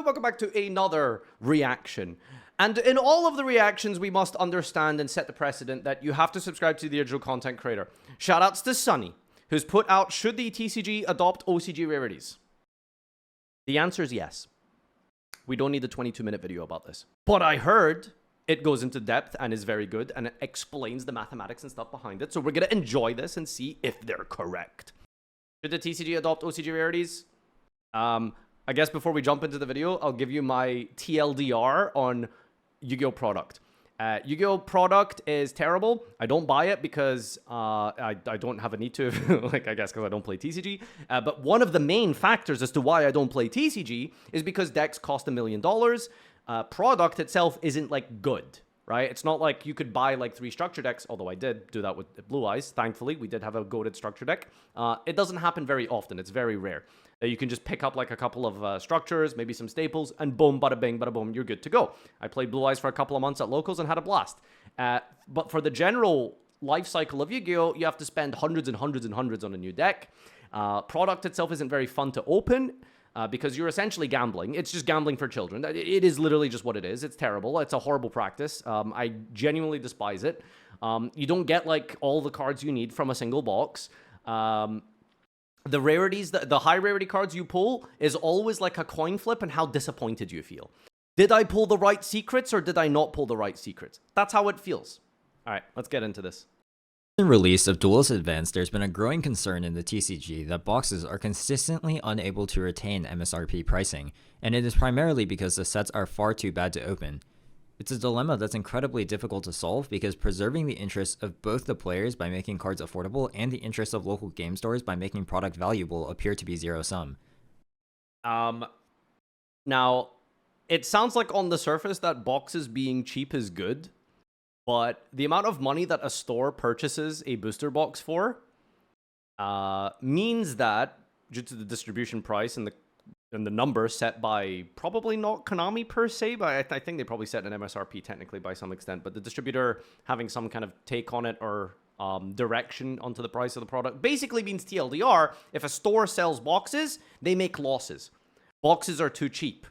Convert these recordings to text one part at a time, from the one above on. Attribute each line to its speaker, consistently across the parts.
Speaker 1: welcome back to another reaction. And in all of the reactions, we must understand and set the precedent that you have to subscribe to the original content creator. Shoutouts to Sunny, who's put out, should the TCG adopt OCG rarities? The answer is yes. We don't need a 22-minute video about this. But I heard it goes into depth and is very good, and it explains the mathematics and stuff behind it. So we're going to enjoy this and see if they're correct. Should the TCG adopt OCG rarities? I guess before we jump into the video, I'll give you my TLDR on Yu-Gi-Oh product. Yu-Gi-Oh product is terrible. I don't buy it because I don't have a need to, like, I guess because I don't play TCG. But one of the main factors as to why I don't play TCG is because decks cost $1 million. Product itself isn't, like, good, right? It's not like you could buy, like, 3 structure decks, although I did do that with Blue Eyes. Thankfully, we did have a goated structure deck. It doesn't happen very often. It's very rare. You can just pick up like a couple of structures, maybe some staples, and boom, bada bing, bada boom, you're good to go. I played Blue Eyes for a couple of months at locals and had a blast. But for the general life cycle of Yu-Gi-Oh, you have to spend hundreds and hundreds and hundreds on a new deck. Product itself isn't very fun to open because you're essentially gambling. It's just gambling for children. It is literally just what it is. It's terrible. It's a horrible practice. I genuinely despise it. You don't get like all the cards you need from a single box. The rarities, the high rarity cards you pull is always like a coin flip and how disappointed you feel. Did I pull the right secrets or did I not pull the right secrets? That's how it feels. All right, let's get into this.
Speaker 2: Since the release of Duelist Advanced, there's been a growing concern in the TCG that boxes are consistently unable to retain MSRP pricing, and it is primarily because the sets are far too bad to open. It's a dilemma that's incredibly difficult to solve because preserving the interests of both the players by making cards affordable and the interests of local game stores by making product valuable appear to be zero-sum.
Speaker 1: Now, it sounds like on the surface that boxes being cheap is good, but the amount of money that a store purchases a booster box for means that, due to the distribution price and the number set by probably not Konami per se, but I think they probably set an MSRP technically by some extent, but the distributor having some kind of take on it or direction onto the price of the product basically means TLDR, if a store sells boxes, they make losses. Boxes are too cheap.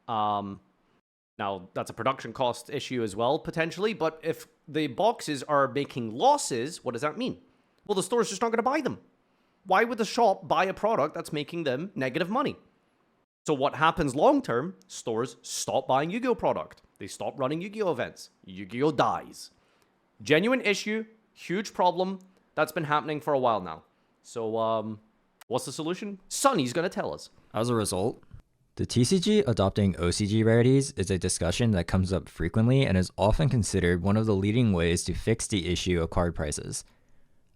Speaker 1: Now, that's a production cost issue as well, potentially, but if the boxes are making losses, what does that mean? Well, the store's just not going to buy them. Why would the shop buy a product that's making them negative money? So what happens long term, stores stop buying Yu-Gi-Oh product. They stop running Yu-Gi-Oh events. Yu-Gi-Oh dies. Genuine issue, huge problem. That's been happening for a while now. So what's the solution? Sunny's going to tell us.
Speaker 2: As a result, the TCG adopting OCG rarities is a discussion that comes up frequently and is often considered one of the leading ways to fix the issue of card prices.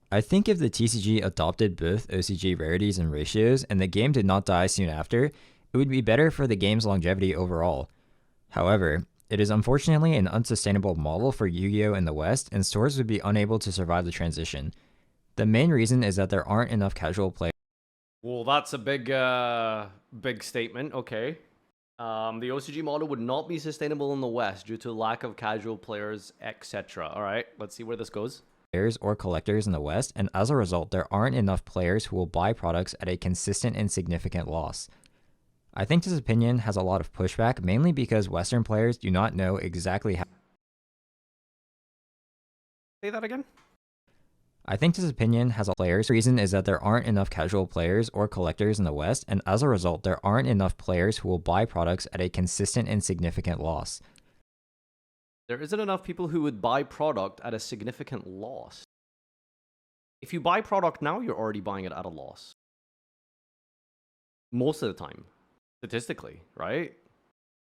Speaker 2: I think if the TCG adopted both OCG rarities and ratios and the game did not die soon after, it would be better for the game's longevity overall. However, it is unfortunately an unsustainable model for Yu-Gi-Oh! In the West, and stores would be unable to survive the transition. The main reason is that there aren't enough casual players.
Speaker 1: Well, that's a big statement. Okay. The OCG model would not be sustainable in the West due to lack of casual players, etc. All right, let's see where this goes.
Speaker 2: Or collectors in the West, and as a result, there aren't enough players who will buy products at a consistent and significant loss. I think this opinion has a lot of pushback, mainly because Western players do not know exactly how...
Speaker 1: Say that again?
Speaker 2: I think this opinion has a players. The reason is that there aren't enough casual players or collectors in the West, and as a result, there aren't enough players who will buy products at a consistent and significant loss.
Speaker 1: There isn't enough people who would buy product at a significant loss. If you buy product now, you're already buying it at a loss. Most of the time. Statistically, right?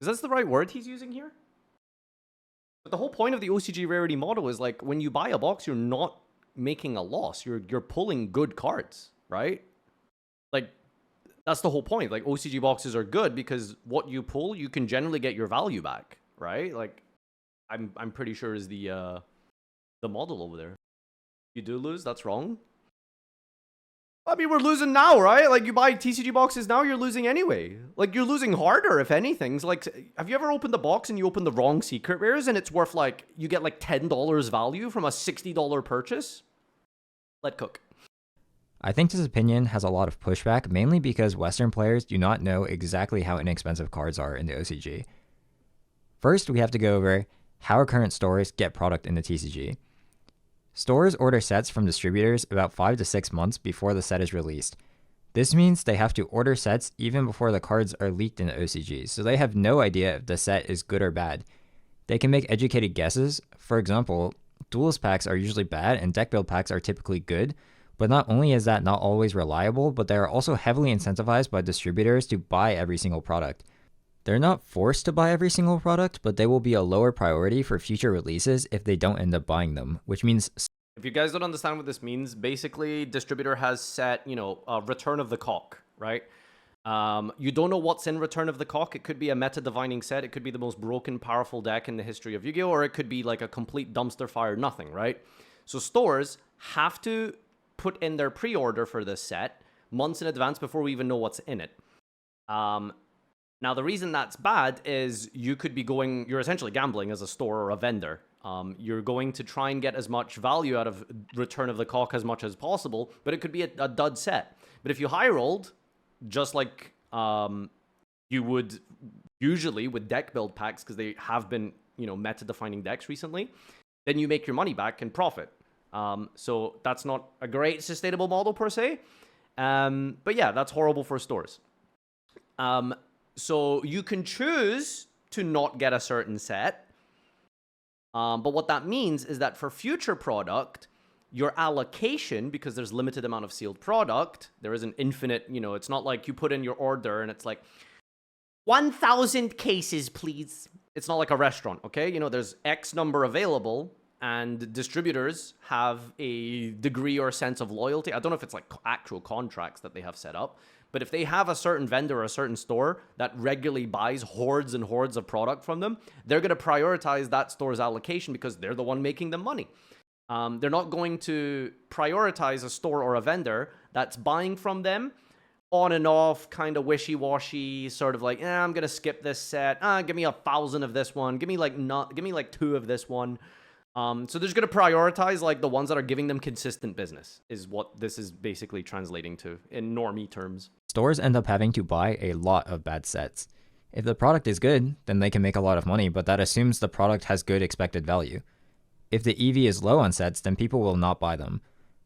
Speaker 1: Is that the right word he's using here? But the whole point of the OCG rarity model is like when you buy a box, you're not making a loss. You're pulling good cards, right? Like that's the whole point. Like OCG boxes are good because what you pull, you can generally get your value back, right? Like I'm pretty sure is the model over there. You do lose, that's wrong. I mean, we're losing now, right? Like, you buy TCG boxes now, you're losing anyway. Like, you're losing harder, if anything. Like, have you ever opened the box and you open the wrong secret rares and it's worth, like, you get, like, $10 value from a $60 purchase? Let cook.
Speaker 2: I think this opinion has a lot of pushback, mainly because Western players do not know exactly how inexpensive cards are in the OCG. First, we have to go over how current stores get product in the TCG. Stores order sets from distributors about 5 to 6 months before the set is released. This means they have to order sets even before the cards are leaked in the OCG, so they have no idea if the set is good or bad. They can make educated guesses. For example, duelist packs are usually bad and deck build packs are typically good, but not only is that not always reliable, but they are also heavily incentivized by distributors to buy every single product. They're not forced to buy every single product, but they will be a lower priority for future releases if they don't end up buying them, which means...
Speaker 1: If you guys don't understand what this means, basically Distributor has set, Return of the Cock, right? You don't know what's in Return of the Cock. It could be a meta-divining set. It could be the most broken, powerful deck in the history of Yu-Gi-Oh! Or it could be like a complete dumpster fire nothing, right? So stores have to put in their pre-order for this set months in advance before we even know what's in it. Now, the reason that's bad is you're essentially gambling as a store or a vendor. You're going to try and get as much value out of Return of the Cock as much as possible, but it could be a dud set. But if you high rolled, just like you would usually with deck build packs, because they have been, meta-defining decks recently, then you make your money back and profit. So that's not a great sustainable model per se. But yeah, that's horrible for stores. So you can choose to not get a certain set. But what that means is that for future product, your allocation, because there's limited amount of sealed product, there is an infinite, it's not like you put in your order and it's like 1,000 cases, please. It's not like a restaurant, okay? There's X number available and distributors have a degree or sense of loyalty. I don't know if it's like actual contracts that they have set up, but if they have a certain vendor or a certain store that regularly buys hordes and hordes of product from them, they're going to prioritize that store's allocation because they're the one making them money. They're not going to prioritize a store or a vendor that's buying from them on and off, kind of wishy-washy, sort of like, I'm going to skip this set. Give me 1,000 of this one. Give me like 2 of this one. So they're just going to prioritize like the ones that are giving them consistent business is what this is basically translating to in normie terms.
Speaker 2: Stores end up having to buy a lot of bad sets. If the product is good, then they can make a lot of money, but that assumes the product has good expected value. If the EV is low on sets, then people will not buy them.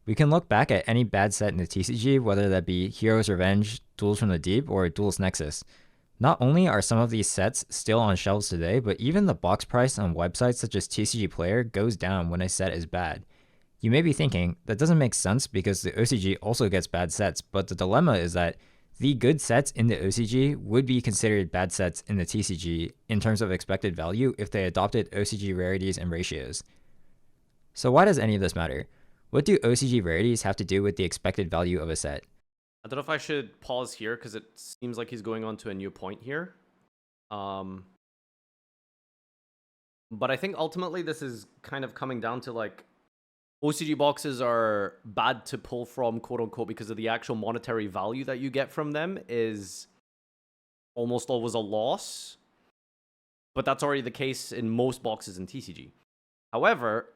Speaker 2: We can look back at any bad set in the TCG, whether that be Hero's Revenge, Duels from the Deep, or Duels Nexus. Not only are some of these sets still on shelves today, but even the box price on websites such as TCG Player goes down when a set is bad. You may be thinking, that doesn't make sense because the OCG also gets bad sets, but the dilemma is that the good sets in the OCG would be considered bad sets in the TCG in terms of expected value if they adopted OCG rarities and ratios. So why does any of this matter? What do OCG rarities have to do with the expected value of a set?
Speaker 1: I don't know if I should pause here because it seems like he's going on to a new point here. But I think ultimately this is kind of coming down to like OCG boxes are bad to pull from, quote unquote, because of the actual monetary value that you get from them is almost always a loss. But that's already the case in most boxes in TCG. However,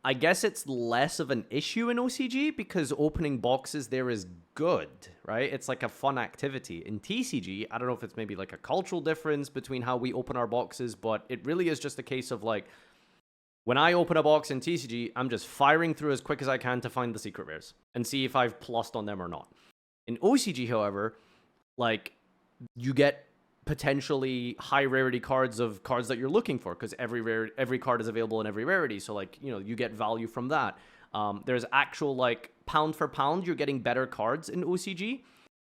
Speaker 1: I guess it's less of an issue in OCG because opening boxes there is good, right? It's like a fun activity. In TCG, I don't know if it's maybe like a cultural difference between how we open our boxes, but it really is just a case of like, when I open a box in TCG, I'm just firing through as quick as I can to find the secret rares and see if I've plussed on them or not. In OCG, however, like you get potentially high rarity cards that you're looking for because every card is available in every rarity. So like, you get value from that. There's actual like pound for pound, you're getting better cards in OCG.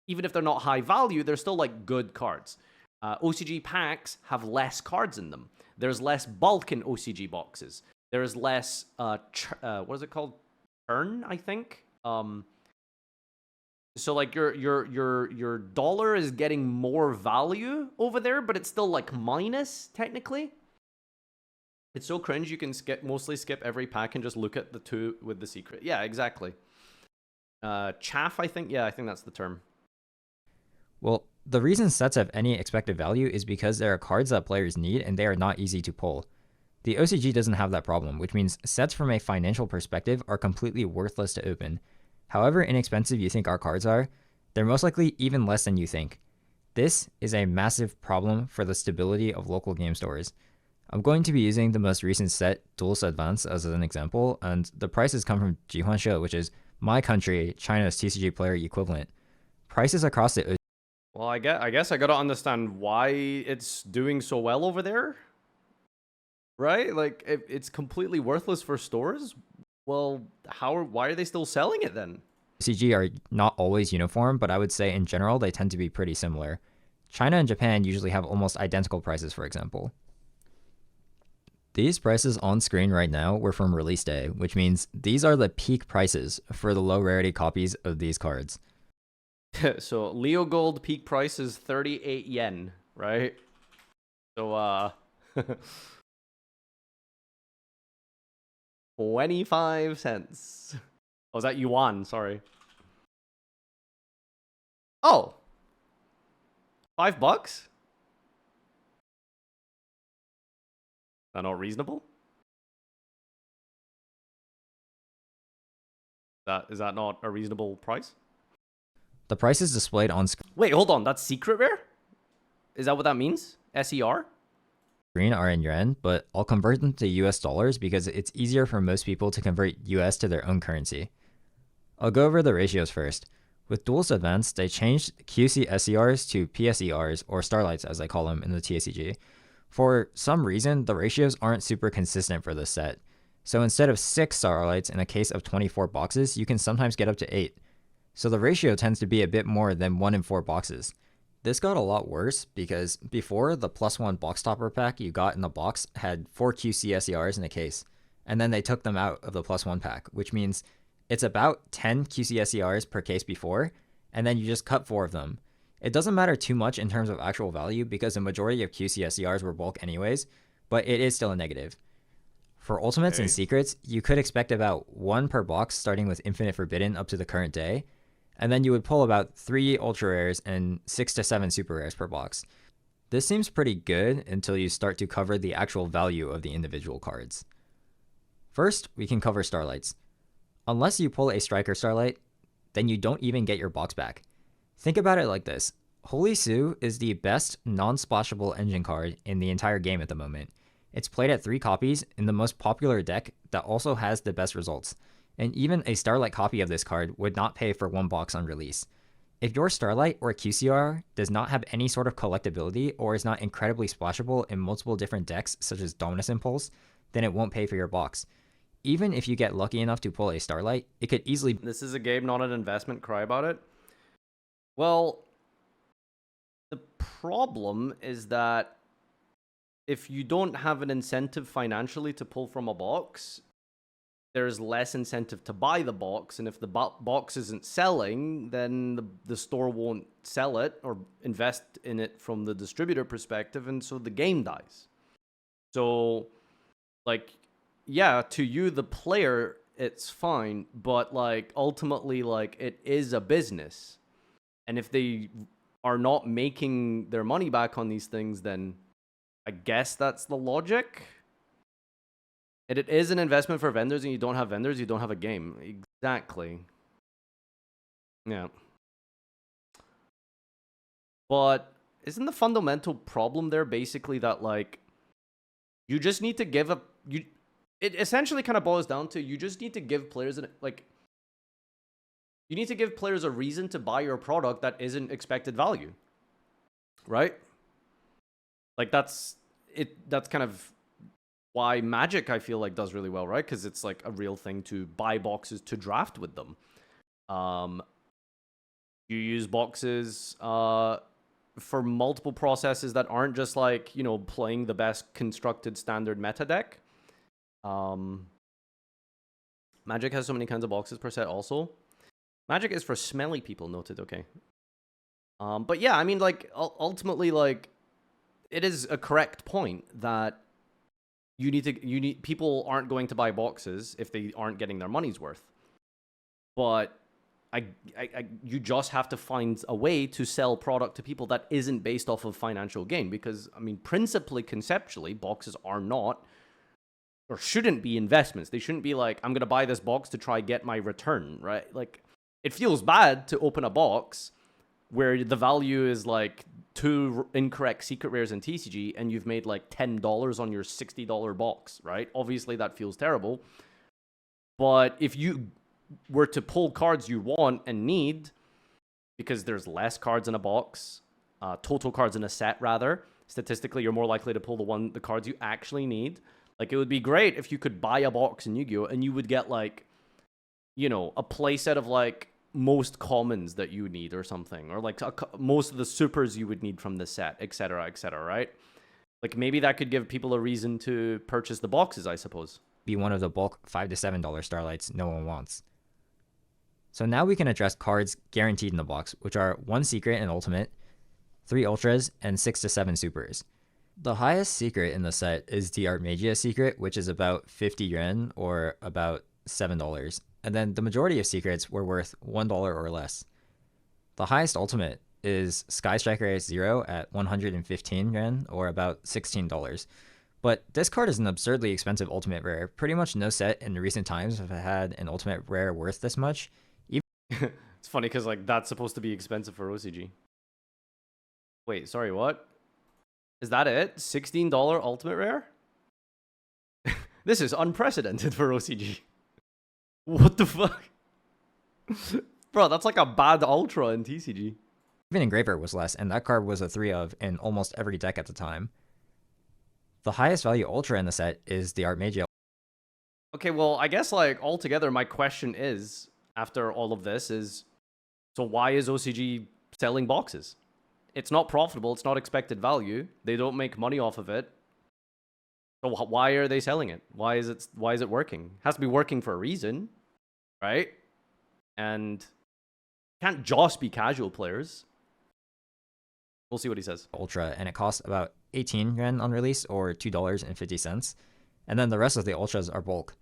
Speaker 1: Even if they're not high value, they're still like good cards. OCG packs have less cards in them. There's less bulk in OCG boxes. There's less, what is it called? Churn, I think. So like your dollar is getting more value over there, but it's still like minus technically. It's so cringe. You can mostly skip every pack and just look at the 2 with the secret. Yeah, exactly. Chaff, I think. Yeah, I think that's the term.
Speaker 2: Well, the reason sets have any expected value is because there are cards that players need and they are not easy to pull. The OCG doesn't have that problem, which means sets from a financial perspective are completely worthless to open. However inexpensive you think our cards are, they're most likely even less than you think. This is a massive problem for the stability of local game stores. I'm going to be using the most recent set, Duelist Advance, as an example, and the prices come from Jihuanshe, which is my country, China's TCG player equivalent. Prices across the...
Speaker 1: Well, I guess I gotta understand why it's doing so well over there. Right? Like, it's completely worthless for stores? Well, why are they still selling it then?
Speaker 2: TCG are not always uniform, but I would say in general they tend to be pretty similar. China and Japan usually have almost identical prices, for example. These prices on screen right now were from release day, which means these are the peak prices for the low rarity copies of these cards.
Speaker 1: So Leo Gold peak price is 38 yen, right? So 25 cents. Oh, is that yuan? Sorry. Oh. $5? Is that not reasonable? Is that not a reasonable price?
Speaker 2: The price is displayed on screen.
Speaker 1: Wait, hold on. That's secret rare? Is that what that means? SER?
Speaker 2: Are in yuan, but I'll convert them to US dollars because it's easier for most people to convert US to their own currency. I'll go over the ratios first. With Duelist Advance, they changed QC SERs to PSERs, or Starlights as I call them in the TCG. For some reason, the ratios aren't super consistent for this set. So instead of 6 Starlights in a case of 24 boxes, you can sometimes get up to 8. So the ratio tends to be a bit more than 1 in 4 boxes. This got a lot worse because before, the +1 box topper pack you got in the box had 4 QC SERs in a case, and then they took them out of the +1 pack, which means it's about 10 QC SERs per case before, and then you just cut 4 of them. It doesn't matter too much in terms of actual value because the majority of QC SERs were bulk anyways, but it is still a negative. For Ultimates and Secrets, you could expect about 1 per box starting with Infinite Forbidden up to the current day, and then you would pull about 3 Ultra Rares and 6 to 7 Super Rares per box. This seems pretty good until you start to cover the actual value of the individual cards. First, we can cover Starlights. Unless you pull a Striker Starlight, then you don't even get your box back. Think about it like this. Holy Sue is the best non-splashable engine card in the entire game at the moment. It's played at 3 copies in the most popular deck that also has the best results, and even a Starlight copy of this card would not pay for 1 box on release. If your Starlight or QCR does not have any sort of collectability or is not incredibly splashable in multiple different decks such as Dominus Impulse, then it won't pay for your box. Even if you get lucky enough to pull a Starlight, it could easily...
Speaker 1: This is a game, not an investment. Cry about it. Well, the problem is that if you don't have an incentive financially to pull from a box, there's less incentive to buy the box. And if the box isn't selling, then the store won't sell it or invest in it from the distributor perspective. And so the game dies. So, like... yeah, to you, the player, it's fine, but, like, ultimately, like, it is a business. And if they are not making their money back on these things, then I guess that's the logic. And it is an investment for vendors, and you don't have vendors, you don't have a game. Exactly. Yeah. But isn't the fundamental problem there basically that, like, you just need to give a... It essentially kind of boils down to you just need to give players you need to give players a reason to buy your product that isn't expected value, right? Like that's kind of why Magic I feel like does really well, right? Because it's like a real thing to buy boxes to draft with them. You use boxes for multiple processes that aren't just like, you know, playing the best constructed standard meta deck. Magic has so many kinds of boxes per set also. Magic is for smelly people, noted, okay. But yeah, I mean, like, ultimately, like, it is a correct point that people aren't going to buy boxes if they aren't getting their money's worth. But you just have to find a way to sell product to people that isn't based off of financial gain. Because, I mean, principally, conceptually, boxes are not... or shouldn't be investments. They shouldn't be like, I'm going to buy this box to try get my return, right? Like, It feels bad to open a box where the value is like 2 incorrect secret rares in TCG and you've made like $10 on your $60 box, right? Obviously that feels terrible. But if you were to pull cards you want and need, because there's less cards in a box, total cards in a set rather, statistically you're more likely to pull the cards you actually need. Like, it would be great if you could buy a box in Yu-Gi-Oh! And you would get like, you know, a playset of like most commons that you need or something, or like most of the supers you would need from the set, etc., right? Like, maybe that could give people a reason to purchase the boxes, I suppose.
Speaker 2: Be one of the bulk $5 to $7 Starlights no one wants. So now we can address cards guaranteed in the box, which are 1 secret and ultimate, 3 ultras, and 6 to 7 supers. The highest secret in the set is the Artmagia secret, which is about 50 yuan or about $7. And then the majority of secrets were worth $1 or less. The highest ultimate is Sky Striker S0 at 115 yuan or about $16. But this card is an absurdly expensive ultimate rare. Pretty much no set in recent times have had an ultimate rare worth this much.
Speaker 1: It's funny because like that's supposed to be expensive for OCG. Wait, sorry, what? Is that it? $16 ultimate rare? This is unprecedented for OCG. What the fuck? Bro, that's like a bad ultra in TCG.
Speaker 2: Even Engraver was less, and that card was a 3 of in almost every deck at the time. The highest value ultra in the set is the Artmagia.
Speaker 1: Okay, well, I guess like altogether my question is, after all of this, is so why is OCG selling boxes? It's not profitable, it's not expected value, they don't make money off of it. So why are they selling it? Why is it working? It has to be working for a reason, right? And can't just be casual players. We'll see what he says.
Speaker 2: Ultra, and it costs about 18 yuan on release or $2.50. And then the rest of the ultras are bulk.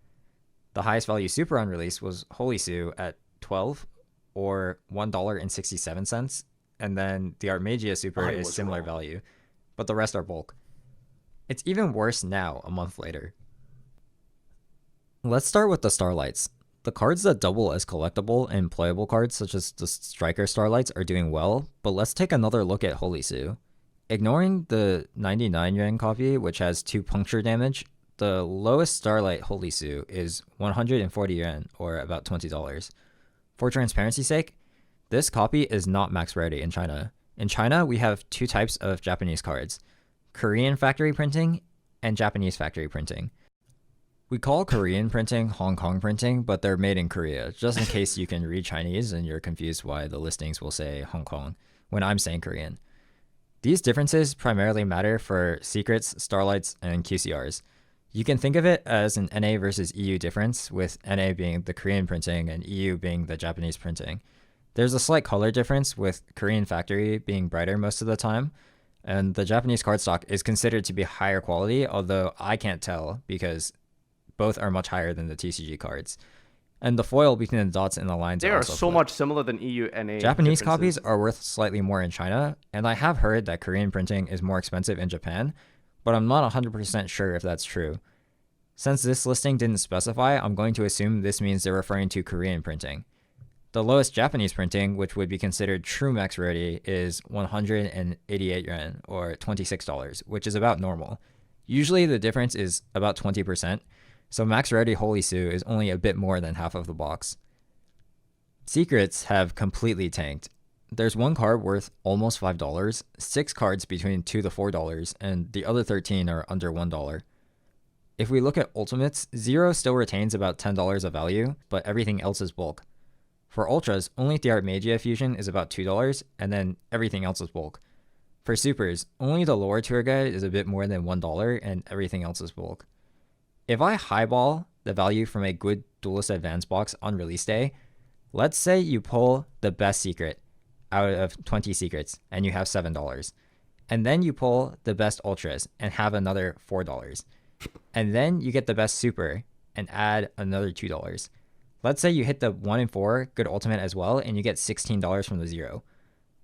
Speaker 2: The highest value super on release was Holy Sue at 12 or $1.67. And then the Artmagia super is similar value, but the rest are bulk. It's even worse now, a month later. Let's start with the Starlights. The cards that double as collectible and playable cards, such as the Striker Starlights, are doing well, but let's take another look at Holy Sue. Ignoring the 99 yuan copy, which has 2 puncture damage, the lowest Starlight Holy Sue is 140 yuan, or about $20. For transparency's sake, this copy is not max rarity in China. In China, we have 2 types of Japanese cards: Korean factory printing and Japanese factory printing. We call Korean printing Hong Kong printing, but they're made in Korea, just in case you can read Chinese and you're confused why the listings will say Hong Kong when I'm saying Korean. These differences primarily matter for secrets, starlights, and QCRs. You can think of it as an NA versus EU difference, with NA being the Korean printing and EU being the Japanese printing. There's a slight color difference, with Korean factory being brighter most of the time, and the Japanese cardstock is considered to be higher quality, although I can't tell because both are much higher than the TCG cards. And the foil between the dots and the lines
Speaker 1: They are so much similar than EU NA.
Speaker 2: Japanese copies are worth slightly more in China, and I have heard that Korean printing is more expensive in Japan, but I'm not 100% sure if that's true. Since this listing didn't specify, I'm going to assume this means they're referring to Korean printing. The lowest Japanese printing, which would be considered true max rarity, is 188 yuan, or $26, which is about normal. Usually the difference is about 20%, so max rarity Holy Sue is only a bit more than half of the box. Secrets have completely tanked. There's 1 card worth almost $5, 6 cards between $2 to $4, and the other 13 are under $1. If we look at ultimates, Zero still retains about $10 of value, but everything else is bulk. For ultras, only the Artmagia fusion is about $2, and then everything else is bulk. For supers, only the lore tour guide is a bit more than $1, and everything else is bulk. If I highball the value from a good Duelist Advance box on release day, let's say you pull the best secret out of 20 secrets and you have $7. And then you pull the best ultras and have another $4. And then you get the best super and add another $2. Let's say you hit the 1 in 4 good ultimate as well and you get $16 from the Zero.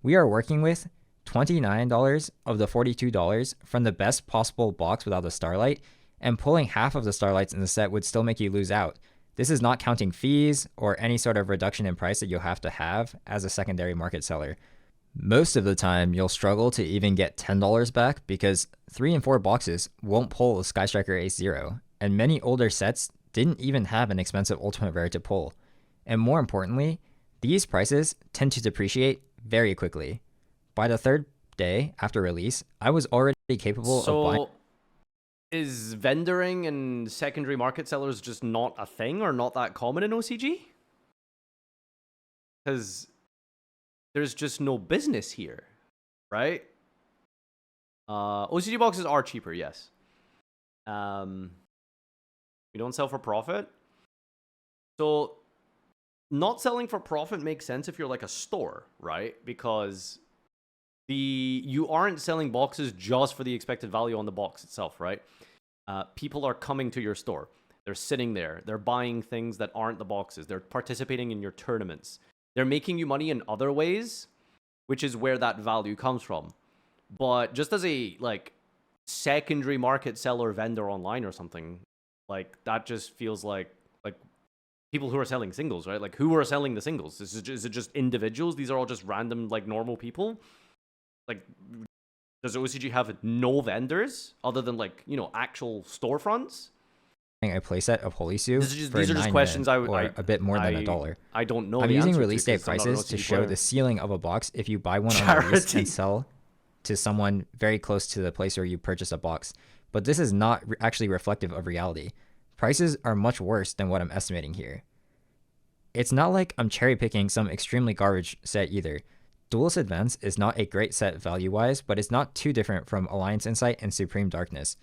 Speaker 2: We are working with $29 of the $42 from the best possible box without the Starlight, and pulling half of the Starlights in the set would still make you lose out. This is not counting fees or any sort of reduction in price that you'll have to have as a secondary market seller. Most of the time, you'll struggle to even get $10 back because 3 and 4 boxes won't pull a Sky Striker Ace Zero, and many older sets didn't even have an expensive Ultimate Rare to pull. And more importantly, these prices tend to depreciate very quickly. By the third day after release, I was already capable of buying.
Speaker 1: Is vendoring and secondary market sellers just not a thing or not that common in OCG? Because there's just no business here, right? OCG boxes are cheaper, yes. We don't sell for profit. So not selling for profit makes sense if you're like a store, right? Because you aren't selling boxes just for the expected value on the box itself, right? People are coming to your store. They're sitting there. They're buying things that aren't the boxes. They're participating in your tournaments. They're making you money in other ways, which is where that value comes from. But just as a like secondary market seller vendor online or something, like that just feels like people who are selling singles, right? Like who are selling the singles? Is it just individuals? These are all just random like normal people? Like does OCG have no vendors other than like, you know, actual storefronts?
Speaker 2: A playset of Holy Sue.
Speaker 1: These are just questions I would,
Speaker 2: or a bit more than $1.
Speaker 1: I don't know.
Speaker 2: I'm using release date prices to show the ceiling of a box if you buy one on release and sell to someone very close to the place where you purchase a box. But this is not actually reflective of reality. Prices are much worse than what I'm estimating here. It's not like I'm cherry picking some extremely garbage set either. Duelist Advance is not a great set value-wise, but it's not too different from Alliance Insight and Supreme Darkness.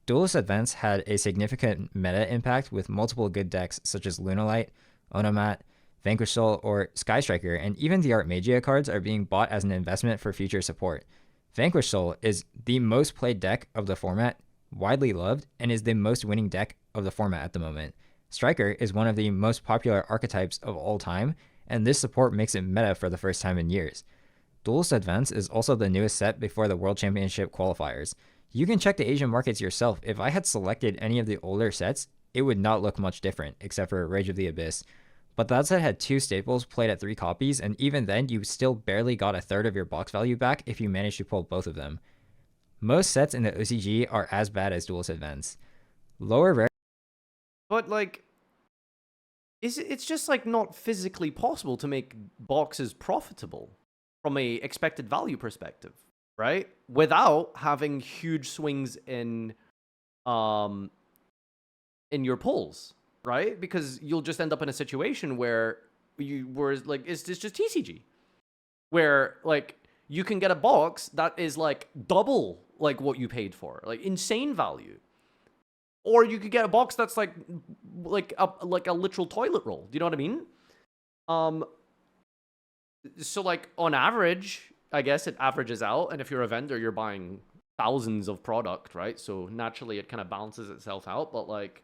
Speaker 2: Duelist Advance had a significant meta impact with multiple good decks such as Lunalight, Onomat, Vanquish Soul, or Sky Striker, and even the Artmagia cards are being bought as an investment for future support. Vanquish Soul is the most played deck of the format, widely loved, and is the most winning deck of the format at the moment. Striker is one of the most popular archetypes of all time, and this support makes it meta for the first time in years. Duelist Advance is also the newest set before the World Championship qualifiers. You can check the Asian markets yourself. If I had selected any of the older sets, it would not look much different, except for Rage of the Abyss. But that set had 2 staples played at 3 copies, and even then, you still barely got a third of your box value back if you managed to pull both of them. Most sets in the OCG are as bad as Duelist Advance. Lower rare.
Speaker 1: But like, it's just like not physically possible to make boxes profitable from a expected value perspective, right? Without having huge swings in your pulls, right? Because you'll just end up in a situation where it's just TCG, where like you can get a box that is like double like what you paid for, like insane value, or you could get a box that's like a literal toilet roll. Do you know what I mean? So like on average, I guess it averages out, and if you're a vendor, you're buying thousands of product, right? So naturally, it kind of balances itself out. But like,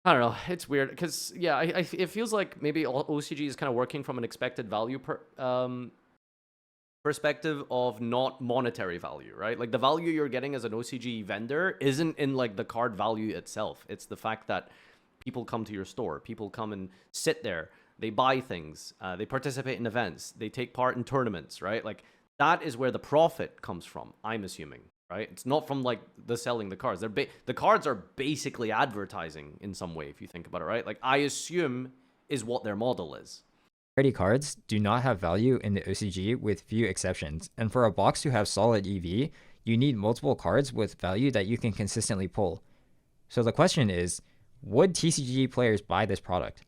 Speaker 1: I don't know, it's weird because yeah, it feels like maybe OCG is kind of working from an expected value perspective of not monetary value, right? Like the value you're getting as an OCG vendor isn't in like the card value itself. It's the fact that people come to your store, people come and sit there. They buy things, they participate in events, they take part in tournaments, right? Like that is where the profit comes from, I'm assuming, right? It's not from like the selling the cards. The cards are basically advertising in some way, if you think about it, right? Like I assume is what their model is.
Speaker 2: Rarity cards do not have value in the OCG with few exceptions, and for a box to have solid EV, you need multiple cards with value that you can consistently pull. So the question is, would TCG players buy this product?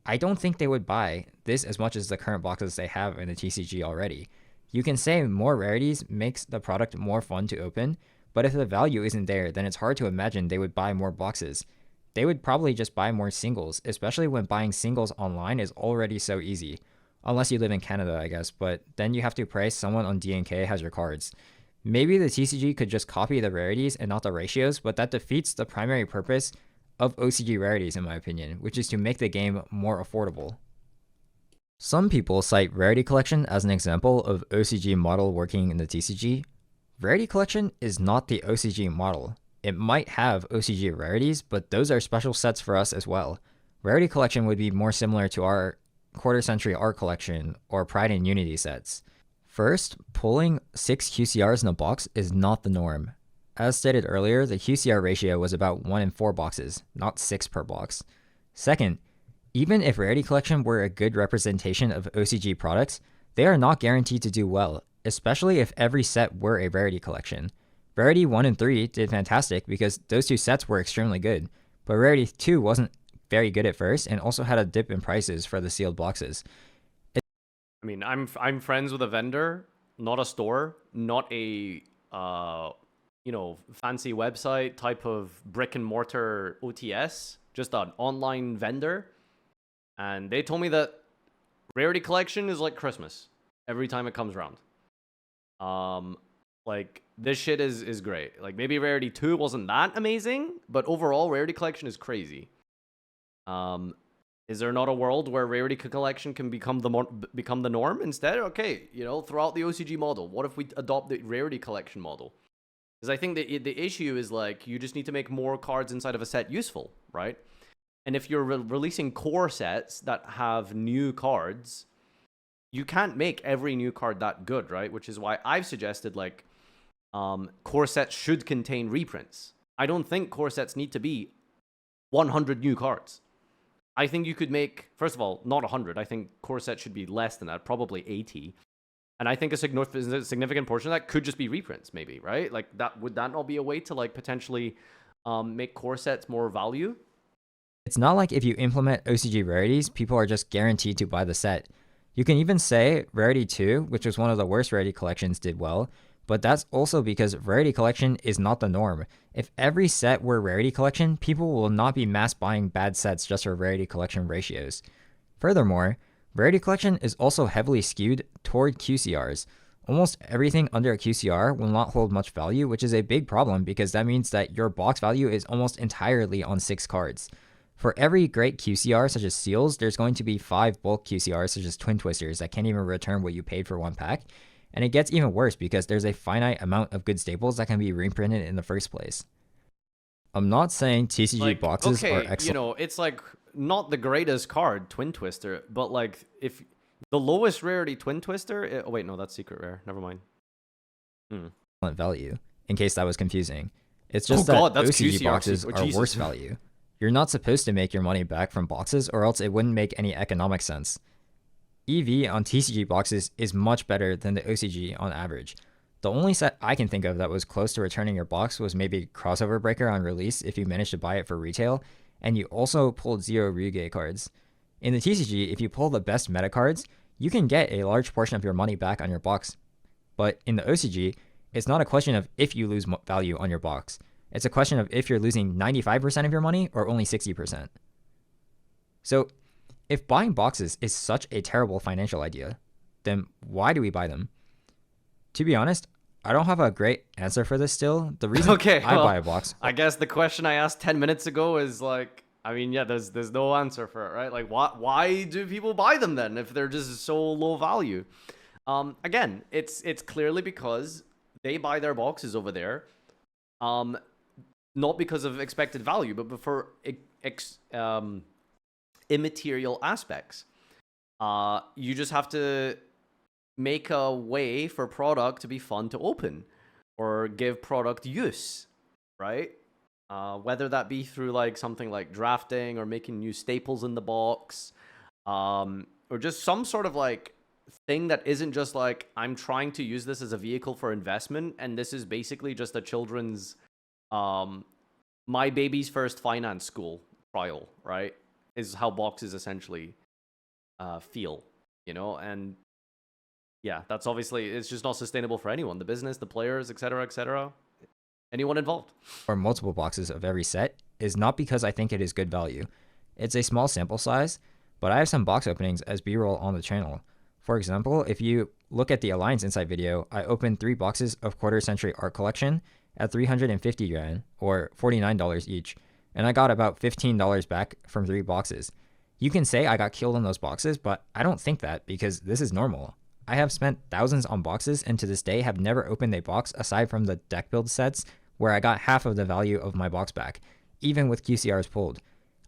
Speaker 2: I don't think they would buy this as much as the current boxes they have in the TCG already. You can say more rarities makes the product more fun to open, but if the value isn't there, then it's hard to imagine they would buy more boxes. They would probably just buy more singles, especially when buying singles online is already so easy. Unless you live in Canada, I guess, but then you have to pray someone on DNK has your cards. Maybe the TCG could just copy the rarities and not the ratios, but that defeats the primary purpose of OCG rarities in my opinion, which is to make the game more affordable. Some people cite Rarity Collection as an example of OCG model working in the TCG. Rarity Collection is not the OCG model. it might have OCG rarities, but those are special sets for us as well. Rarity collection would be more similar to our quarter century art collection or Pride and Unity sets. First, pulling 6 QCRs in a box is not the norm. As stated earlier, the QCR ratio was about 1 in 4 boxes, not 6 per box. Second, even if rarity collection were a good representation of OCG products, they are not guaranteed to do well, especially if every set were a rarity collection. Rarity 1 and 3 did fantastic because those 2 sets were extremely good, but Rarity 2 wasn't very good at first and also had a dip in prices for the sealed boxes.
Speaker 1: I mean, I'm friends with a vendor, not a store, not a fancy website type of brick and mortar OTS, just an online vendor, and they told me that rarity collection is like Christmas every time it comes around. Like this shit is great. Like maybe Rarity 2 wasn't that amazing, but overall Rarity collection is crazy. Is there not a world where rarity collection can become the norm instead? Okay, throw out the OCG model. What if we adopt the rarity collection model? Because I think the issue is like you just need to make more cards inside of a set useful, right? And if you're releasing core sets that have new cards, you can't make every new card that good, right? Which is why I've suggested like core sets should contain reprints. I don't think core sets need to be 100 new cards. I think you could make, first of all, not 100. I think core set should be less than that, probably 80. And I think a significant portion of that could just be reprints, maybe, right? Like would that not be a way to like potentially make core sets more value?
Speaker 2: It's not like if you implement OCG rarities, people are just guaranteed to buy the set. You can even say Rarity 2, which was one of the worst rarity collections, did well, but that's also because rarity collection is not the norm. If every set were rarity collection, people will not be mass buying bad sets just for rarity collection ratios. Furthermore, rarity collection is also heavily skewed toward QCRs. Almost everything under a QCR will not hold much value, which is a big problem because that means that your box value is almost entirely on 6 cards. For every great QCR such as seals, there's going to be 5 bulk QCRs such as Twin Twisters that can't even return what you paid for one pack. And it gets even worse because there's a finite amount of good staples that can be reprinted in the first place. I'm not saying TCG boxes are excellent.
Speaker 1: It's like not the greatest card, Twin Twister, but like if the lowest rarity Twin Twister, oh wait, no, that's secret rare. Never mind.
Speaker 2: Value, in case that was confusing. It's just that OCG boxes are worse value. You're not supposed to make your money back from boxes or else it wouldn't make any economic sense. EV on TCG boxes is much better than the OCG on average. The only set I can think of that was close to returning your box was maybe Crossover Breaker on release if you managed to buy it for retail, and you also pulled 0 Ryuge cards. In the TCG, if you pull the best meta cards, you can get a large portion of your money back on your box. But in the OCG, it's not a question of if you lose value on your box. It's a question of if you're losing 95% of your money or only 60%. So, if buying boxes is such a terrible financial idea, then why do we buy them? To be honest, I don't have a great answer for this still. The reason I buy a box...
Speaker 1: I guess the question I asked 10 minutes ago is like, I mean, yeah, there's no answer for it, right? Like, why do people buy them then if they're just so low value? Again, it's clearly because they buy their boxes over there, not because of expected value, but for immaterial aspects. You just have to make a way for product to be fun to open or give product use, right? Whether that be through like something like drafting or making new staples in the box, or just some sort of like thing that isn't just like, I'm trying to use this as a vehicle for investment, and this is basically just a children's my baby's first finance school trial, right? Is how boxes essentially feel, and yeah, that's obviously, it's just not sustainable for anyone, the business, the players, etc., anyone involved.
Speaker 2: Or multiple boxes of every set is not because I think it is good value. It's a small sample size, but I have some box openings as B-roll on the channel. For example, if you look at the Alliance Insight video, I opened 3 boxes of Quarter Century Art Collection at 350 yuan, or $49 each, and I got about $15 back from 3 boxes. You can say I got killed on those boxes, but I don't think that because this is normal. I have spent thousands on boxes and to this day have never opened a box aside from the deck build sets where I got half of the value of my box back, even with QCRs pulled.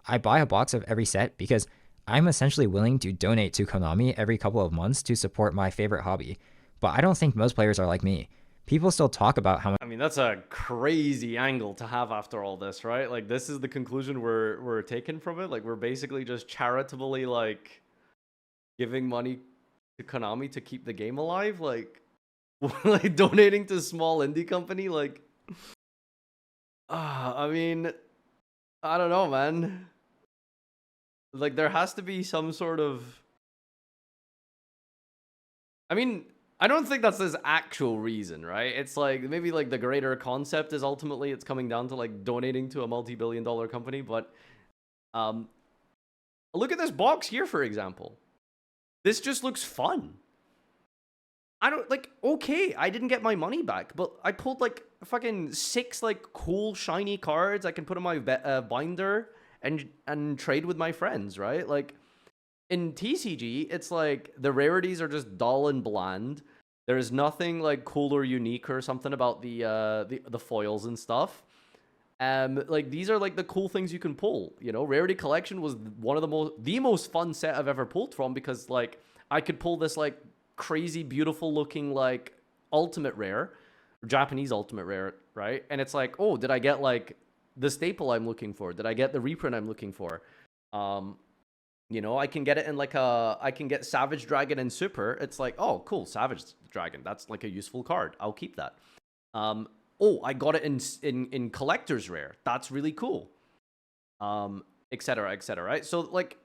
Speaker 2: I buy a box of every set because I'm essentially willing to donate to Konami every couple of months to support my favorite hobby. But I don't think most players are like me. People still talk about how much.
Speaker 1: I mean, that's a crazy angle to have after all this, right? Like, this is the conclusion we're taking from it. Like, we're basically just charitably, like, giving money to Konami to keep the game alive. Like, like donating to a small indie company. Like, I mean, I don't know, man. Like, there has to be some sort of... I mean, I don't think that's his actual reason, right? It's like, maybe like the greater concept is ultimately it's coming down to like donating to a multi-billion-dollar company, but look at this box here, for example. This just looks fun. I don't, like, okay, I didn't get my money back, but I pulled like fucking 6 like cool shiny cards I can put in my binder and trade with my friends, right? Like, in TCG, it's like the rarities are just dull and bland. There's nothing like cool or unique or something about the foils and stuff. Like, these are like the cool things you can pull. You know, Rarity Collection was one of the most fun set I've ever pulled from, because like I could pull this like crazy beautiful looking like ultimate rare, Japanese ultimate rare, right? And it's like, oh, did I get like the staple I'm looking for? Did I get the reprint I'm looking for? You know, I can get it in like I can get Savage Dragon and Super. It's like, oh, cool, Savage Dragon. That's like a useful card. I'll keep that. Oh, I got it in Collector's Rare. That's really cool. Et cetera, right? So like,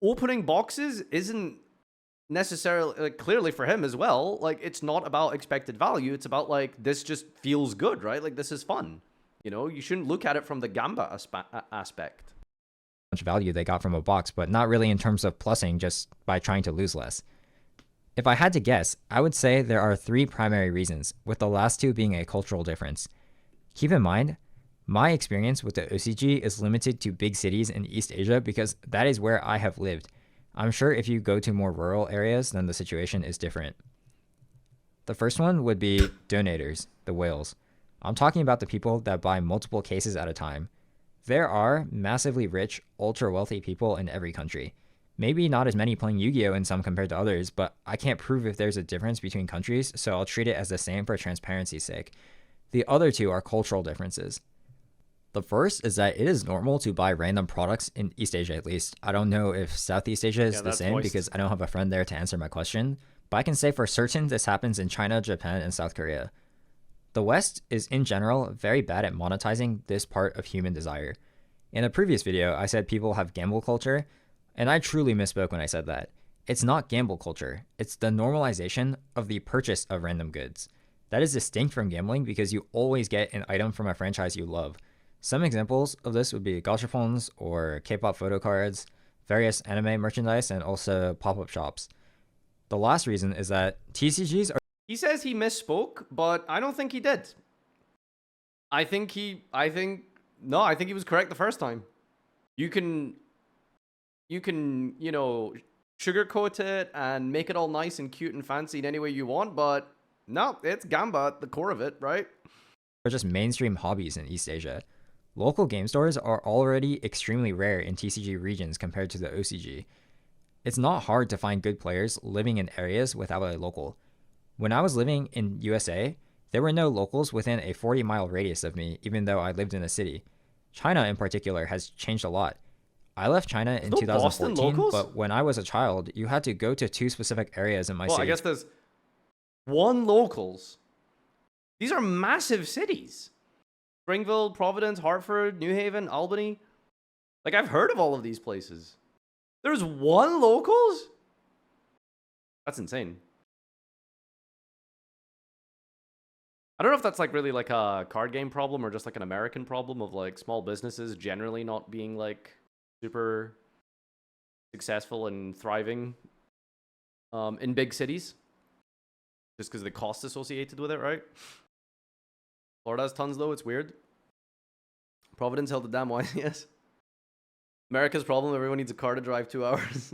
Speaker 1: opening boxes isn't necessarily, like, clearly for him as well, like, it's not about expected value. It's about like, this just feels good, right? Like, this is fun. You know, you shouldn't look at it from the gamba aspect.
Speaker 2: Much value they got from a box, but not really in terms of plussing just by trying to lose less. If I had to guess, I would say there are 3 primary reasons, with the last 2 being a cultural difference. Keep in mind, my experience with the OCG is limited to big cities in East Asia because that is where I have lived. I'm sure if you go to more rural areas, then the situation is different. The first one would be donators, the whales. I'm talking about the people that buy multiple cases at a time. There are massively rich, ultra-wealthy people in every country. Maybe not as many playing Yu-Gi-Oh! In some compared to others, but I can't prove if there's a difference between countries, so I'll treat it as the same for transparency's sake. The other 2 are cultural differences. The first is that it is normal to buy random products in East Asia, at least. I don't know if Southeast Asia is the same because I don't have a friend there to answer my question, but I can say for certain this happens in China, Japan, and South Korea. The West is in general very bad at monetizing this part of human desire. In a previous video, I said people have gamble culture, and I truly misspoke when I said that. It's not gamble culture, it's the normalization of the purchase of random goods. That is distinct from gambling because you always get an item from a franchise you love. Some examples of this would be gashapons or K-pop photo cards, various anime merchandise, and also pop-up shops. The last reason is that TCGs are...
Speaker 1: He says he misspoke, but I don't think he did. I think he was correct the first time. You can, you know, sugarcoat it and make it all nice and cute and fancy in any way you want, but no, it's gamba at the core of it, right?
Speaker 2: Are just mainstream hobbies in East Asia. Local game stores are already extremely rare in TCG regions compared to the OCG. It's not hard to find good players living in areas without a local. When I was living in USA, there were no locals within a 40-mile radius of me, even though I lived in a city. China in particular has changed a lot. I left China in 2014, but when I was a child, you had to go to 2 specific areas in my city.
Speaker 1: I guess there's 1 locals. These are massive cities. Springville, Providence, Hartford, New Haven, Albany. Like, I've heard of all of these places. There's 1 locals? That's insane. I don't know if that's like really like a card game problem or just like an American problem of like small businesses generally not being like super successful and thriving in big cities. Just because of the costs associated with it, right? Florida has tons though, it's weird. Providence held it damn wide, yes. America's problem, everyone needs a car to drive 2 hours.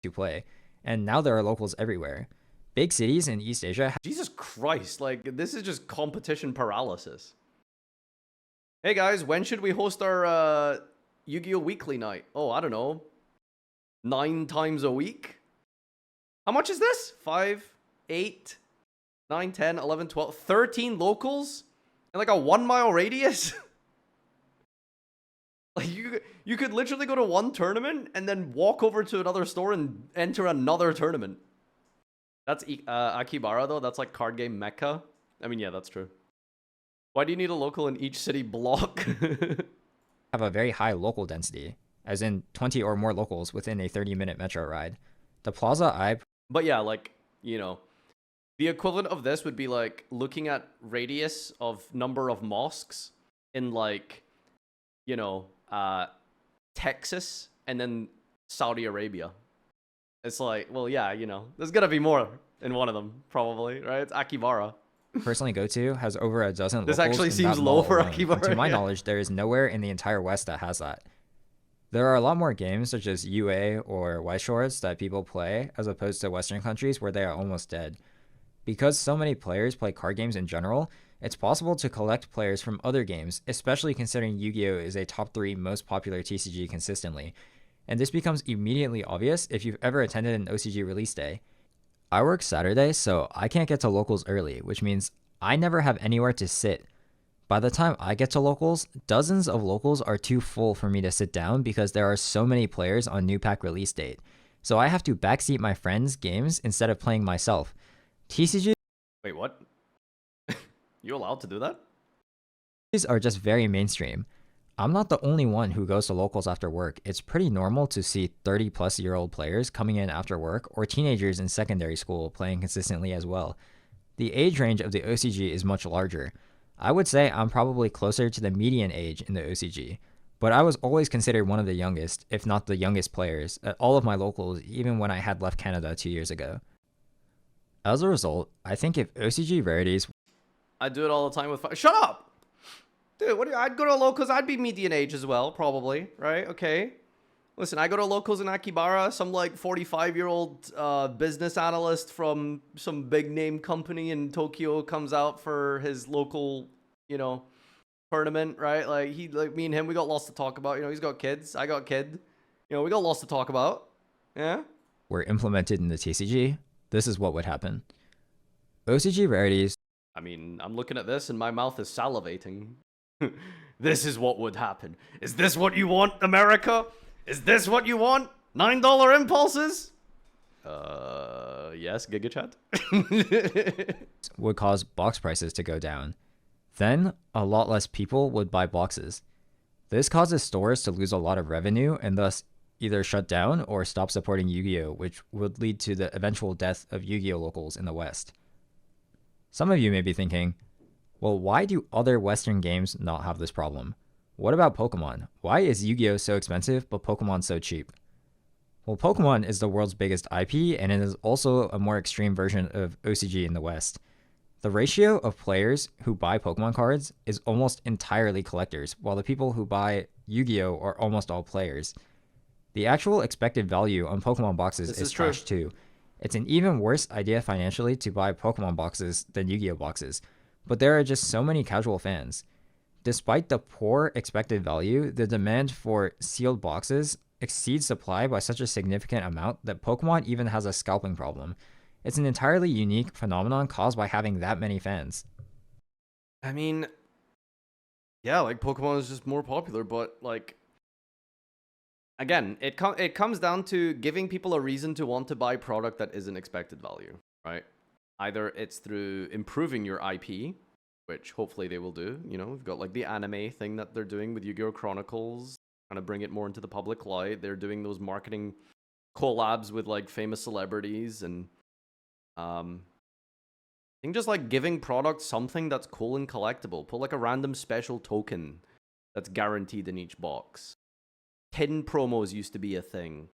Speaker 2: To play, and now there are locals everywhere. Big cities in East Asia.
Speaker 1: Jesus Christ, like, this is just competition paralysis. Hey guys, when should we host our Yu-Gi-Oh! Weekly night? Oh, I don't know. 9 times a week? How much is this? 5, 8, 9, 10, 11, 12, 13 locals? In like a 1 mile radius? Like, you could literally go to one tournament and then walk over to another store and enter another tournament. That's Akibara, though. That's like card game mecca. I mean, yeah, that's true. Why do you need a local in each city block?
Speaker 2: Have a very high local density, as in 20 or more locals within a 30-minute metro ride. The Plaza I...
Speaker 1: But yeah, like, you know, the equivalent of this would be like looking at radius of number of mosques in like, you know, Texas and then Saudi Arabia. It's like, well, yeah, you know, there's gonna be more in one of them, probably, right? It's Akibara.
Speaker 2: personally go to has over a dozen
Speaker 1: This
Speaker 2: locals
Speaker 1: actually
Speaker 2: in
Speaker 1: seems
Speaker 2: that
Speaker 1: low
Speaker 2: mall
Speaker 1: for
Speaker 2: alone.
Speaker 1: Akibara.
Speaker 2: And to my
Speaker 1: Yeah.
Speaker 2: knowledge, there is nowhere in the entire West that has that. There are a lot more games such as UA or White Shorts that people play as opposed to Western countries where they are almost dead. Because so many players play card games in general, it's possible to collect players from other games, especially considering Yu-Gi-Oh! Is a top 3 most popular TCG consistently. And this becomes immediately obvious if you've ever attended an OCG release day. I work Saturday, so I can't get to locals early, which means I never have anywhere to sit. By the time I get to locals, dozens of locals are too full for me to sit down because there are so many players on new pack release date. So I have to backseat my friends' games instead of playing myself. TCGs
Speaker 1: Wait, what? You allowed to do that?
Speaker 2: are just very mainstream. I'm not the only one who goes to locals after work. It's pretty normal to see 30-plus-year-old players coming in after work or teenagers in secondary school playing consistently as well. The age range of the OCG is much larger. I would say I'm probably closer to the median age in the OCG, but I was always considered one of the youngest, if not the youngest players, at all of my locals, even when I had left Canada 2 years ago. As a result, I think if OCG rarities...
Speaker 1: I do it all the time with... Shut up! Dude, what do you... I'd go to locals, I'd be median age as well, probably, right? Okay. Listen, I go to locals in Akibara, some like 45-year-old business analyst from some big name company in Tokyo comes out for his local, you know, tournament, right? Like me and him, we got lots to talk about. You know, he's got kids, I got kid. You know, we got lots to talk about. Yeah.
Speaker 2: were implemented in the TCG, this is what would happen. OCG rarities...
Speaker 1: I mean, I'm looking at this and my mouth is salivating. This is what would happen. Is this what you want, America? Is this what you want? $9 impulses? Yes, GigaChat.
Speaker 2: would cause box prices to go down. Then, a lot less people would buy boxes. This causes stores to lose a lot of revenue and thus either shut down or stop supporting Yu-Gi-Oh!, which would lead to the eventual death of Yu-Gi-Oh! Locals in the West. Some of you may be thinking, well, why do other Western games not have this problem? What about Pokemon? Why is Yu-Gi-Oh! So expensive, but Pokemon so cheap? Well, Pokemon is the world's biggest IP, and it is also a more extreme version of OCG in the West. The ratio of players who buy Pokemon cards is almost entirely collectors, while the people who buy Yu-Gi-Oh! Are almost all players. The actual expected value on Pokemon boxes is trash too. It's an even worse idea financially to buy Pokemon boxes than Yu-Gi-Oh! Boxes, but there are just so many casual fans. Despite the poor expected value, the demand for sealed boxes exceeds supply by such a significant amount that Pokemon even has a scalping problem. It's an entirely unique phenomenon caused by having that many fans.
Speaker 1: I mean, yeah, like Pokemon is just more popular, but like, again, it comes down to giving people a reason to want to buy product that isn't expected value, right? Either it's through improving your IP, which hopefully they will do. You know, we've got like the anime thing that they're doing with Yu-Gi-Oh! Chronicles, trying to bring it more into the public light. They're doing those marketing collabs with like famous celebrities, and I think just like giving products something that's cool and collectible. Put like a random special token that's guaranteed in each box. Hidden promos used to be a thing.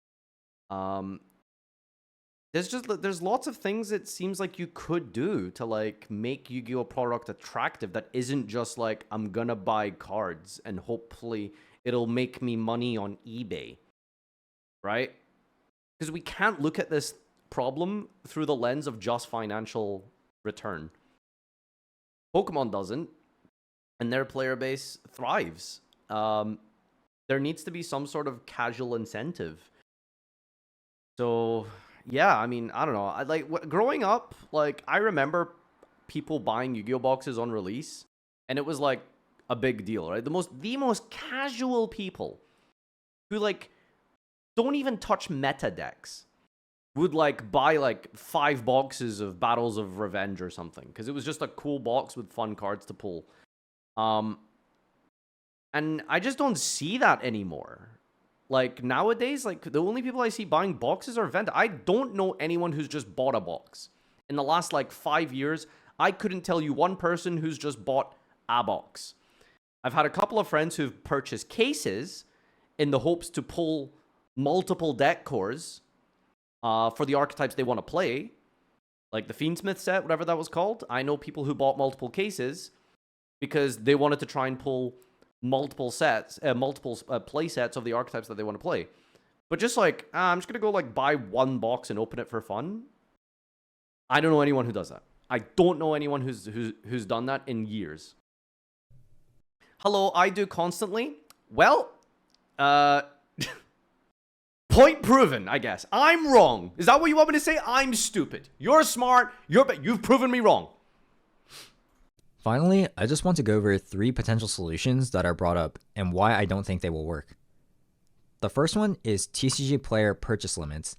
Speaker 1: There's lots of things it seems like you could do to like make Yu-Gi-Oh! Product attractive that isn't just like, I'm gonna buy cards and hopefully it'll make me money on eBay, right? Because we can't look at this problem through the lens of just financial return. Pokemon doesn't, and their player base thrives. There needs to be some sort of casual incentive. So, yeah, I mean, I don't know. Growing up, like, I remember people buying Yu-Gi-Oh boxes on release, and it was like a big deal, right? The most casual people who like don't even touch meta decks would like buy like 5 boxes of Battles of Revenge or something because it was just a cool box with fun cards to pull. And I just don't see that anymore. Like nowadays, like the only people I see buying boxes are vendors. I don't know anyone who's just bought a box. In the last like 5 years, I couldn't tell you one person who's just bought a box. I've had a couple of friends who've purchased cases in the hopes to pull multiple deck cores for the archetypes they want to play, like the Fiendsmith set, whatever that was called. I know people who bought multiple cases because they wanted to try and pull multiple sets, play sets of the archetypes that they want to play. But just like, I'm just going to go like buy one box and open it for fun. I don't know anyone who does that. I don't know anyone who's done that in years. Hello, I do constantly. Well, point proven, I guess. I'm wrong. Is that what you want me to say? I'm stupid. You're smart. You've proven me wrong.
Speaker 2: Finally, I just want to go over 3 potential solutions that are brought up and why I don't think they will work. The first one is TCG player purchase limits.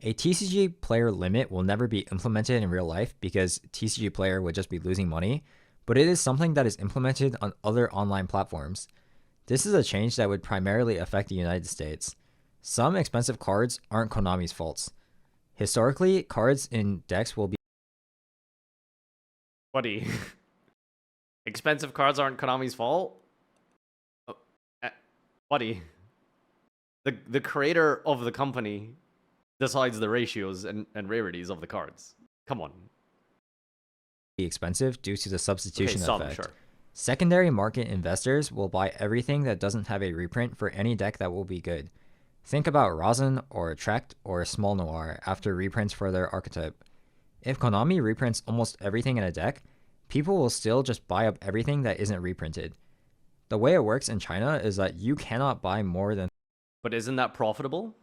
Speaker 2: A TCG player limit will never be implemented in real life because TCG player would just be losing money, but it is something that is implemented on other online platforms. This is a change that would primarily affect the United States. Some expensive cards aren't Konami's faults. Historically, cards in decks will be...
Speaker 1: Buddy, expensive cards aren't Konami's fault? Buddy, the creator of the company decides the ratios and rarities of the cards. Come on.
Speaker 2: Expensive due to the substitution effect.
Speaker 1: Sure.
Speaker 2: Secondary market investors will buy everything that doesn't have a reprint for any deck that will be good. Think about Rosin or Attract or Small Noir after reprints for their archetype. If Konami reprints almost everything in a deck, people will still just buy up everything that isn't reprinted. The way it works in China is that you cannot buy more than...
Speaker 1: But isn't that profitable?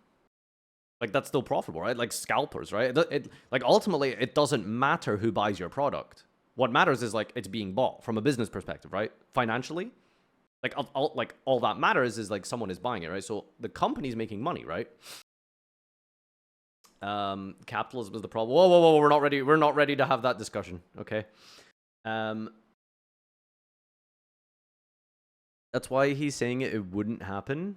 Speaker 1: Like, that's still profitable, right? Like scalpers, right? Like, ultimately, it doesn't matter who buys your product. What matters is, like, it's being bought from a business perspective, right? Financially. Like, all that matters is, like, someone is buying it, right? So the company's making money, right? Capitalism is the problem. Whoa, we're not ready. We're not ready to have that discussion, okay? That's why he's saying it wouldn't happen.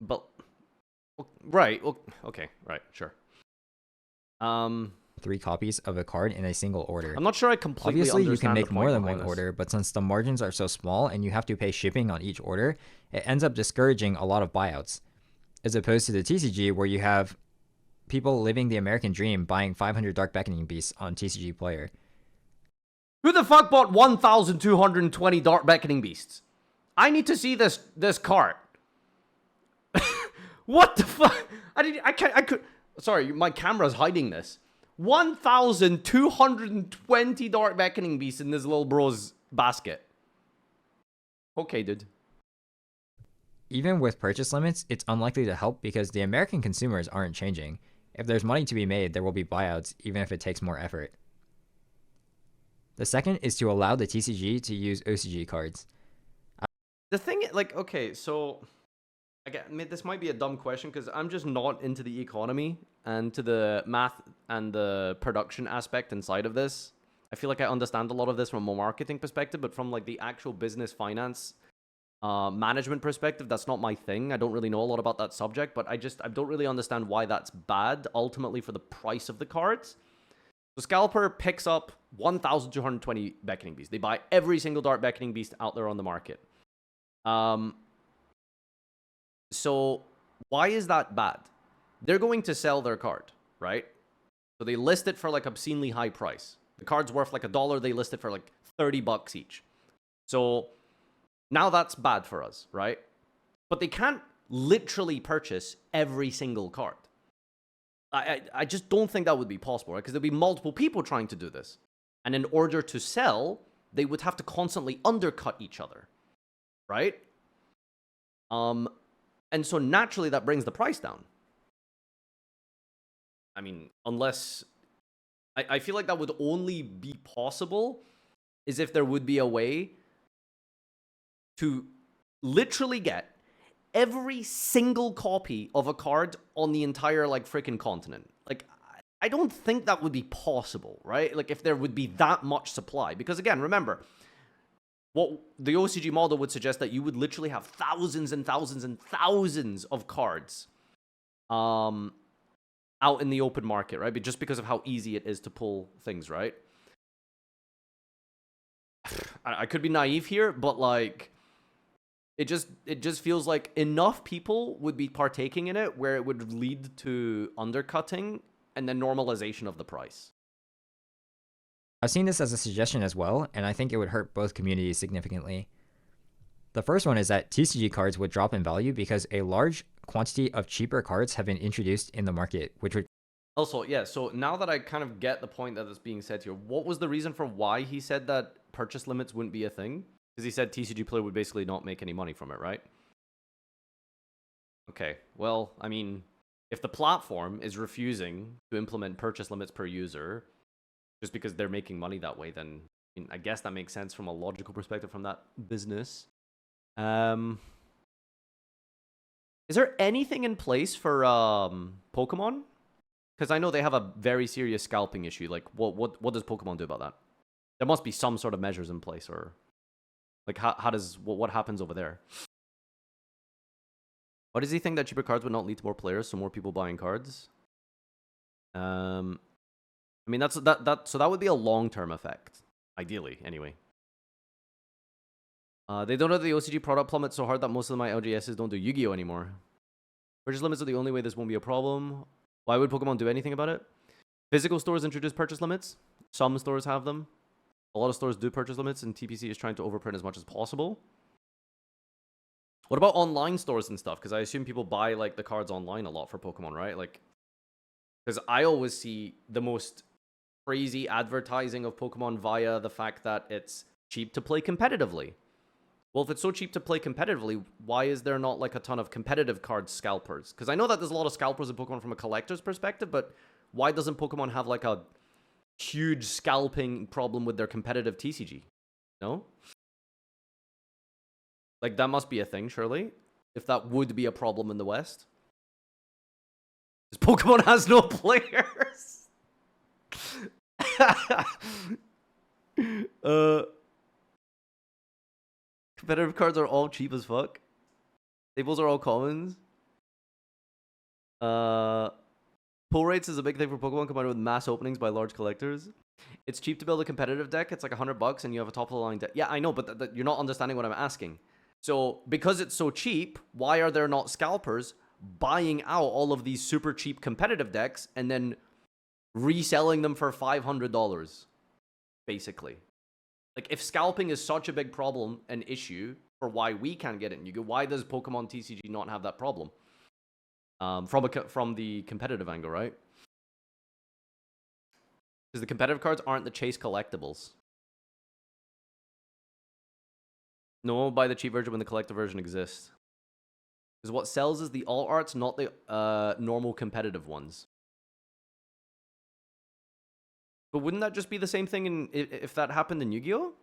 Speaker 1: But right, okay, right, sure.
Speaker 2: 3 copies of a card in a single order.
Speaker 1: I'm not sure I completely
Speaker 2: Obviously,
Speaker 1: understand.
Speaker 2: you can make more than one
Speaker 1: this.
Speaker 2: order, but since the margins are so small and you have to pay shipping on each order, it ends up discouraging a lot of buyouts. As opposed to the TCG, where you have people living the American dream buying 500 Dark Beckoning Beasts on TCG Player.
Speaker 1: Who the fuck bought 1,220 Dark Beckoning Beasts? I need to see this cart. What the fuck? I could. Sorry, my camera's hiding this. 1,220 Dark Beckoning Beasts in this little bro's basket. Okay, dude.
Speaker 2: Even with purchase limits, it's unlikely to help because the American consumers aren't changing. If there's money to be made, there will be buyouts, even if it takes more effort. The second is to allow the TCG to use OCG cards.
Speaker 1: The thing, like, okay, so again, this might be a dumb question because I'm just not into the economy and to the math and the production aspect inside of this. I feel like I understand a lot of this from a marketing perspective, but from like the actual business finance management perspective, that's not my thing. I don't really know a lot about that subject, but I don't really understand why that's bad ultimately for the price of the cards. The scalper picks up 1,220 Beckoning Beasts. They buy every single Dark Beckoning Beast out there on the market. So why is that bad? They're going to sell their card, right? So they list it for like obscenely high price. The card's worth like $1. They list it for like $30 each. So now that's bad for us, right? but they can't literally purchase every single card. I just don't think that would be possible, right? Because there'd be multiple people trying to do this. And in order to sell, they would have to constantly undercut each other, right? And so naturally that brings the price down. I mean, unless... I feel like that would only be possible is if there would be a way to literally get every single copy of a card on the entire, like, freaking continent. Like, I don't think that would be possible, right? Like, if there would be that much supply. Because, again, remember, what the OCG model would suggest that you would literally have thousands and thousands and thousands of cards out in the open market, right? But just because of how easy it is to pull things, right? I could be naive here, but, like, it just feels like enough people would be partaking in it where it would lead to undercutting and then normalization of the price.
Speaker 2: I've seen this as a suggestion as well, and I think it would hurt both communities significantly. The first one is that TCG cards would drop in value because a large quantity of cheaper cards have been introduced in the market, which would...
Speaker 1: Also, yeah, so now that I kind of get the point that is being said here, what was the reason for why he said that purchase limits wouldn't be a thing? Because he said TCG player would basically not make any money from it, right? Okay, well, I mean, if the platform is refusing to implement purchase limits per user just because they're making money that way, then I mean, I guess that makes sense from a logical perspective from that business. Is there anything in place for Pokemon? Because I know they have a very serious scalping issue. Like, what does Pokemon do about that? There must be some sort of measures in place, or like how does what happens over there? Why does he think that cheaper cards would not lead to more players, so more people buying cards? I mean so that would be a long-term effect, ideally, anyway. They don't know the OCG product plummets so hard that most of my LGSs don't do Yu-Gi-Oh anymore. Purchase limits are the only way this won't be a problem. Why would Pokemon do anything about it? Physical stores introduce purchase limits. Some stores have them. A lot of stores do purchase limits, and TPC is trying to overprint as much as possible. What about online stores and stuff? Because I assume people buy, like, the cards online a lot for Pokemon, right? Like, because I always see the most crazy advertising of Pokemon via the fact that it's cheap to play competitively. Well, if it's so cheap to play competitively, why is there not, like, a ton of competitive card scalpers? Because I know that there's a lot of scalpers in Pokemon from a collector's perspective, but why doesn't Pokemon have, like, a huge scalping problem with their competitive TCG? No? Like, that must be a thing, surely? If that would be a problem in the West. Because Pokemon has no players! Competitive cards are all cheap as fuck. Staples are all commons. Pull rates is a big thing for Pokemon combined with mass openings by large collectors. It's cheap to build a competitive deck. It's like $100 and you have a top of the line deck. Yeah, I know, but you're not understanding what I'm asking. So because it's so cheap, why are there not scalpers buying out all of these super cheap competitive decks and then reselling them for $500, basically? Like, if scalping is such a big problem, an issue for why we can't get it in Yu-Gi-Oh, why does Pokemon TCG not have that problem? From the competitive angle, right? Because the competitive cards aren't the chase collectibles. No one will buy the cheap version when the collector version exists. Because what sells is the alt arts, not the normal competitive ones. But wouldn't that just be the same thing if that happened in Yu-Gi-Oh?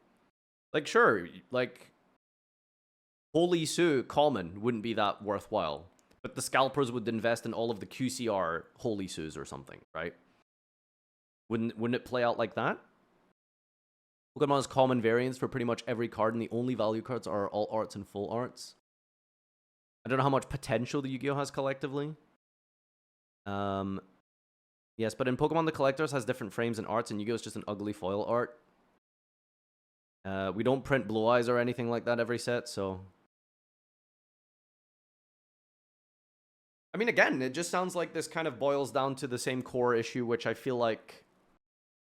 Speaker 1: Like, sure, like, Holy Sue common wouldn't be that worthwhile. But the scalpers would invest in all of the QCR Holy Sues or something, right? Wouldn't it play out like that? Pokemon has common variants for pretty much every card, and the only value cards are alt arts and full arts. I don't know how much potential the Yu-Gi-Oh has collectively. Yes, but in Pokemon, the collectors has different frames and arts, and Yu-Gi-Oh is just an ugly foil art. We don't print Blue Eyes or anything like that every set, so... I mean, again, it just sounds like this kind of boils down to the same core issue, which I feel like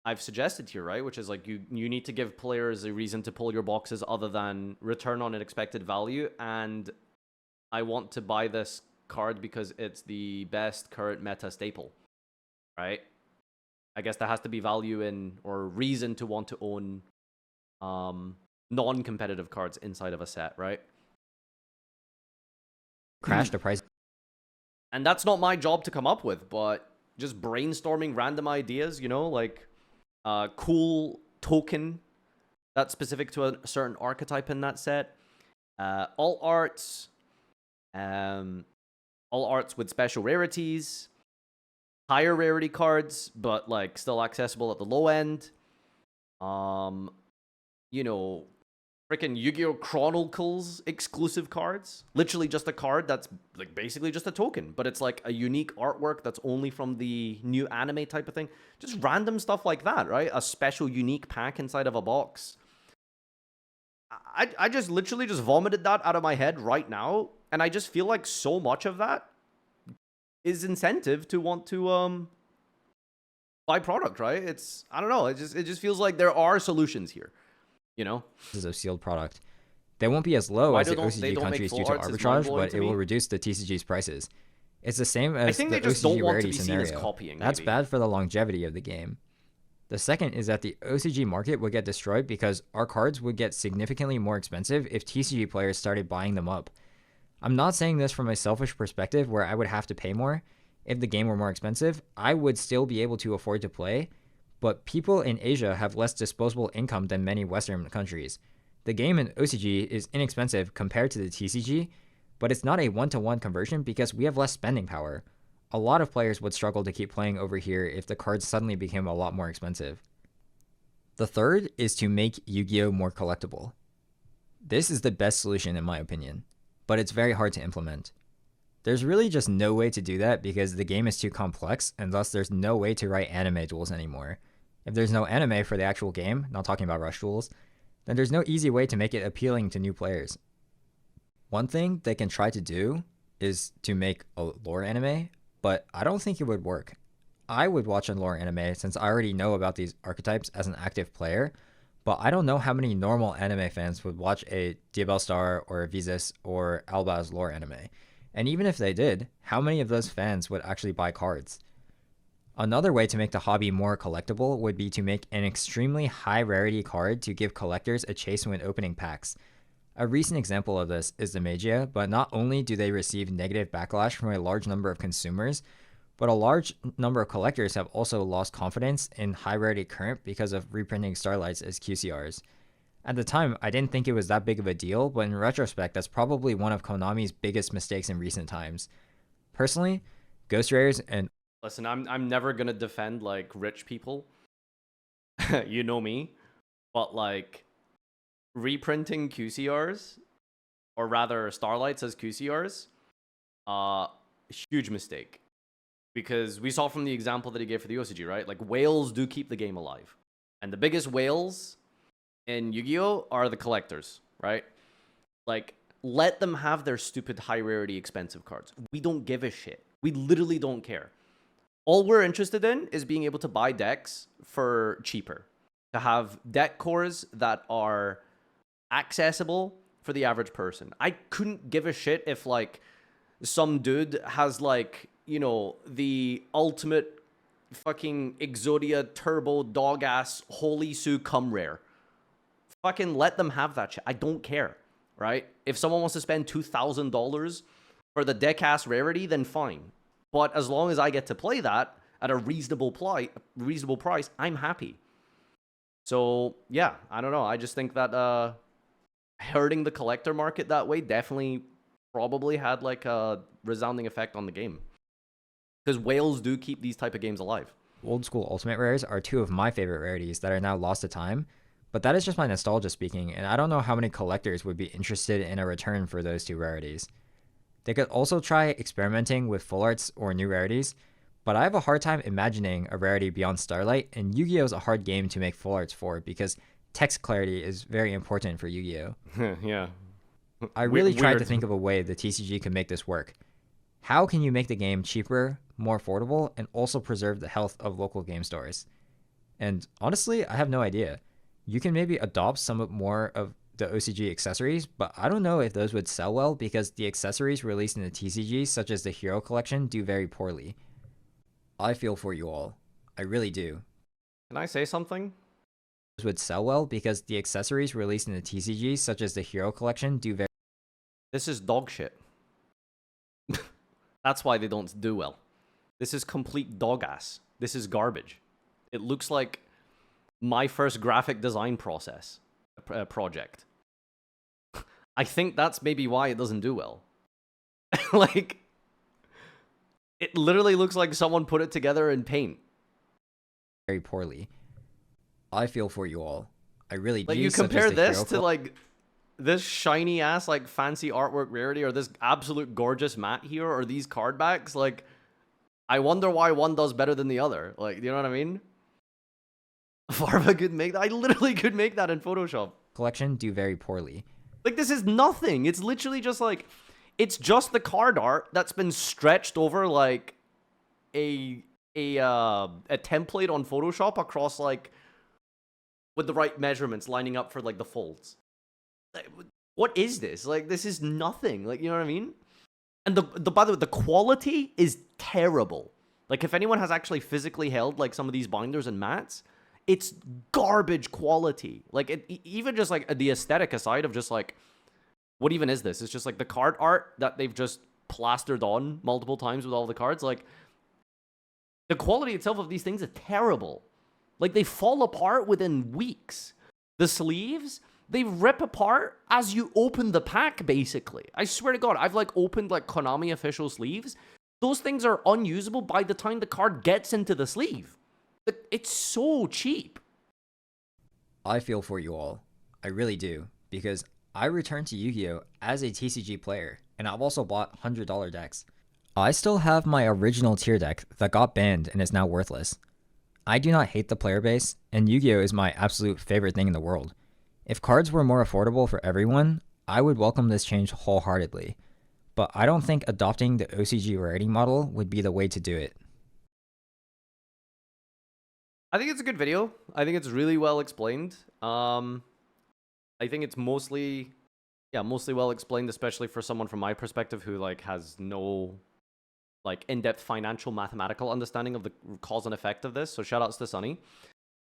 Speaker 1: I've suggested here, right? Which is like you need to give players a reason to pull your boxes other than return on an expected value and I want to buy this card because it's the best current meta staple, right? I guess there has to be value in or reason to want to own non-competitive cards inside of a set, right?
Speaker 2: Crash the price.
Speaker 1: And that's not my job to come up with, but just brainstorming random ideas, you know, like a cool token that's specific to a certain archetype in that set. All arts with special rarities, higher rarity cards, but like still accessible at the low end. You know, freaking Yu-Gi-Oh! Chronicles exclusive cards. Literally just a card that's like basically just a token, but it's like a unique artwork that's only from the new anime type of thing. Just random stuff like that, right? A special unique pack inside of a box. I just literally just vomited that out of my head right now, and I just feel like so much of that is incentive to want to buy product, right? It's, I don't know, it just feels like there are solutions here, you know?
Speaker 2: This is a sealed product. They won't be as low as the OCG countries due to arbitrage, but it will reduce the TCG's prices. It's the same as the OCG rarity scenario. That's bad for the longevity of the game. The second is that the OCG market would get destroyed because our cards would get significantly more expensive if TCG players started buying them up. I'm not saying this from a selfish perspective where I would have to pay more. If the game were more expensive, I would still be able to afford to play, but people in Asia have less disposable income than many Western countries. The game in OCG is inexpensive compared to the TCG, but it's not a one-to-one conversion because we have less spending power. A lot of players would struggle to keep playing over here if the cards suddenly became a lot more expensive. The third is to make Yu-Gi-Oh! More collectible. This is the best solution in my opinion, but it's very hard to implement. There's really just no way to do that because the game is too complex, and thus there's no way to write anime duels anymore. If there's no anime for the actual game, not talking about rush duels, then there's no easy way to make it appealing to new players. One thing they can try to do is to make a lore anime, but I don't think it would work. I would watch a lore anime since I already know about these archetypes as an active player, but I don't know how many normal anime fans would watch a Diabell Star or a Visas or Alba's lore anime. And even if they did, how many of those fans would actually buy cards? Another way to make the hobby more collectible would be to make an extremely high rarity card to give collectors a chase when opening packs. A recent example of this is the Magia, but not only do they receive negative backlash from a large number of consumers, but a large number of collectors have also lost confidence in high rarity current because of reprinting Starlights as QCRs. At the time, I didn't think it was that big of a deal, but in retrospect, that's probably one of Konami's biggest mistakes in recent times. Personally, Ghost Rares and...
Speaker 1: Listen, I'm never gonna defend, like, rich people. You know me. But, like, reprinting QCRs, or rather Starlights as QCRs, huge mistake. Because we saw from the example that he gave for the OCG, right? Like, whales do keep the game alive. And the biggest whales in Yu-Gi-Oh! Are the collectors, right? Like, let them have their stupid high rarity expensive cards. We don't give a shit. We literally don't care. All we're interested in is being able to buy decks for cheaper. To have deck cores that are accessible for the average person. I couldn't give a shit if, like, some dude has, like, you know, the ultimate fucking Exodia Turbo dog-ass Holy Sue Come Rare. Fucking let them have that shit. I don't care, right? If someone wants to spend $2,000 for the deck-ass rarity, then fine. But as long as I get to play that at a reasonable price, I'm happy. So, yeah, I don't know. I just think that hurting the collector market that way definitely probably had, like, a resounding effect on the game. Because whales do keep these type of games alive.
Speaker 2: Old school Ultimate Rares are two of my favorite rarities that are now lost to time, but that is just my nostalgia speaking, and I don't know how many collectors would be interested in a return for those two rarities. They could also try experimenting with full arts or new rarities, but I have a hard time imagining a rarity beyond Starlight, and Yu-Gi-Oh! Is a hard game to make full arts for because text clarity is very important for Yu-Gi-Oh!
Speaker 1: Yeah.
Speaker 2: I really tried to think of a way the TCG could make this work. How can you make the game cheaper, more affordable, and also preserve the health of local game stores? And honestly, I have no idea. You can maybe adopt some more of the OCG accessories, but I don't know if those would sell well because the accessories released in the TCGs, such as the Hero Collection, do very poorly. I feel for you all. I really do.
Speaker 1: Can I say something?
Speaker 2: Those would sell well because the accessories released in the TCGs, such as the Hero Collection, do very...
Speaker 1: This is dog shit. That's why they don't do well. This is complete dog ass. This is garbage. It looks like my first graphic design project. I think that's maybe why it doesn't do well. Like, it literally looks like someone put it together in paint.
Speaker 2: Very poorly. I feel for you all. I really do.
Speaker 1: Like, you compare this to, like, this shiny ass, like, fancy artwork rarity, or this absolute gorgeous matte here, or these card backs. Like, I wonder why one does better than the other. Like, you know what I mean? Farfa could make that. I literally could make that in Photoshop.
Speaker 2: Collection do very poorly.
Speaker 1: Like, this is nothing. It's literally just like, it's just the card art that's been stretched over like a template on Photoshop across, like, with the right measurements lining up for, like, the folds. Like, what is this? Like, this is nothing. Like, you know what I mean? And by the way, the quality is terrible. Like, if anyone has actually physically held, like, some of these binders and mats, it's garbage quality. Like, even just, like, the aesthetic aside of just, like, what even is this? It's just, like, the card art that they've just plastered on multiple times with all the cards. Like, the quality itself of these things is terrible. Like, they fall apart within weeks. The sleeves, they rip apart as you open the pack, basically. I swear to God, I've, like, opened, like, Konami official sleeves. Those things are unusable by the time the card gets into the sleeve. It's so cheap.
Speaker 2: I feel for you all. I really do. Because I returned to Yu-Gi-Oh! As a TCG player, and I've also bought $100 decks. I still have my original tier deck that got banned and is now worthless. I do not hate the player base, and Yu-Gi-Oh! Is my absolute favorite thing in the world. If cards were more affordable for everyone, I would welcome this change wholeheartedly. But I don't think adopting the OCG rarity model would be the way to do it.
Speaker 1: I think it's a good video. I think it's really well explained. I think it's mostly well explained, especially for someone from my perspective who, like, has no, like, in-depth financial mathematical understanding of the cause and effect of this. So shout outs to Sunny.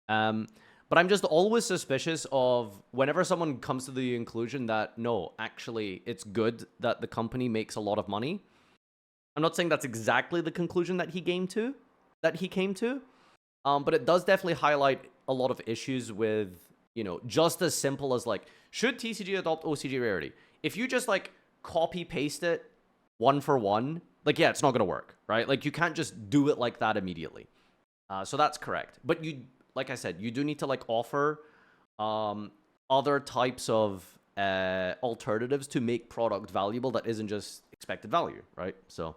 Speaker 1: But I'm just always suspicious of whenever someone comes to the conclusion that, no, actually, it's good that the company makes a lot of money. I'm not saying that's exactly the conclusion that he came to. But it does definitely highlight a lot of issues with, you know, just as simple as, like, should TCG adopt OCG rarity? If you just, like, copy paste it one for one, like, yeah, it's not going to work, right? Like, you can't just do it like that immediately. So that's correct. But you, like I said, you do need to, like, offer other types of alternatives to make product valuable that isn't just expected value, right? So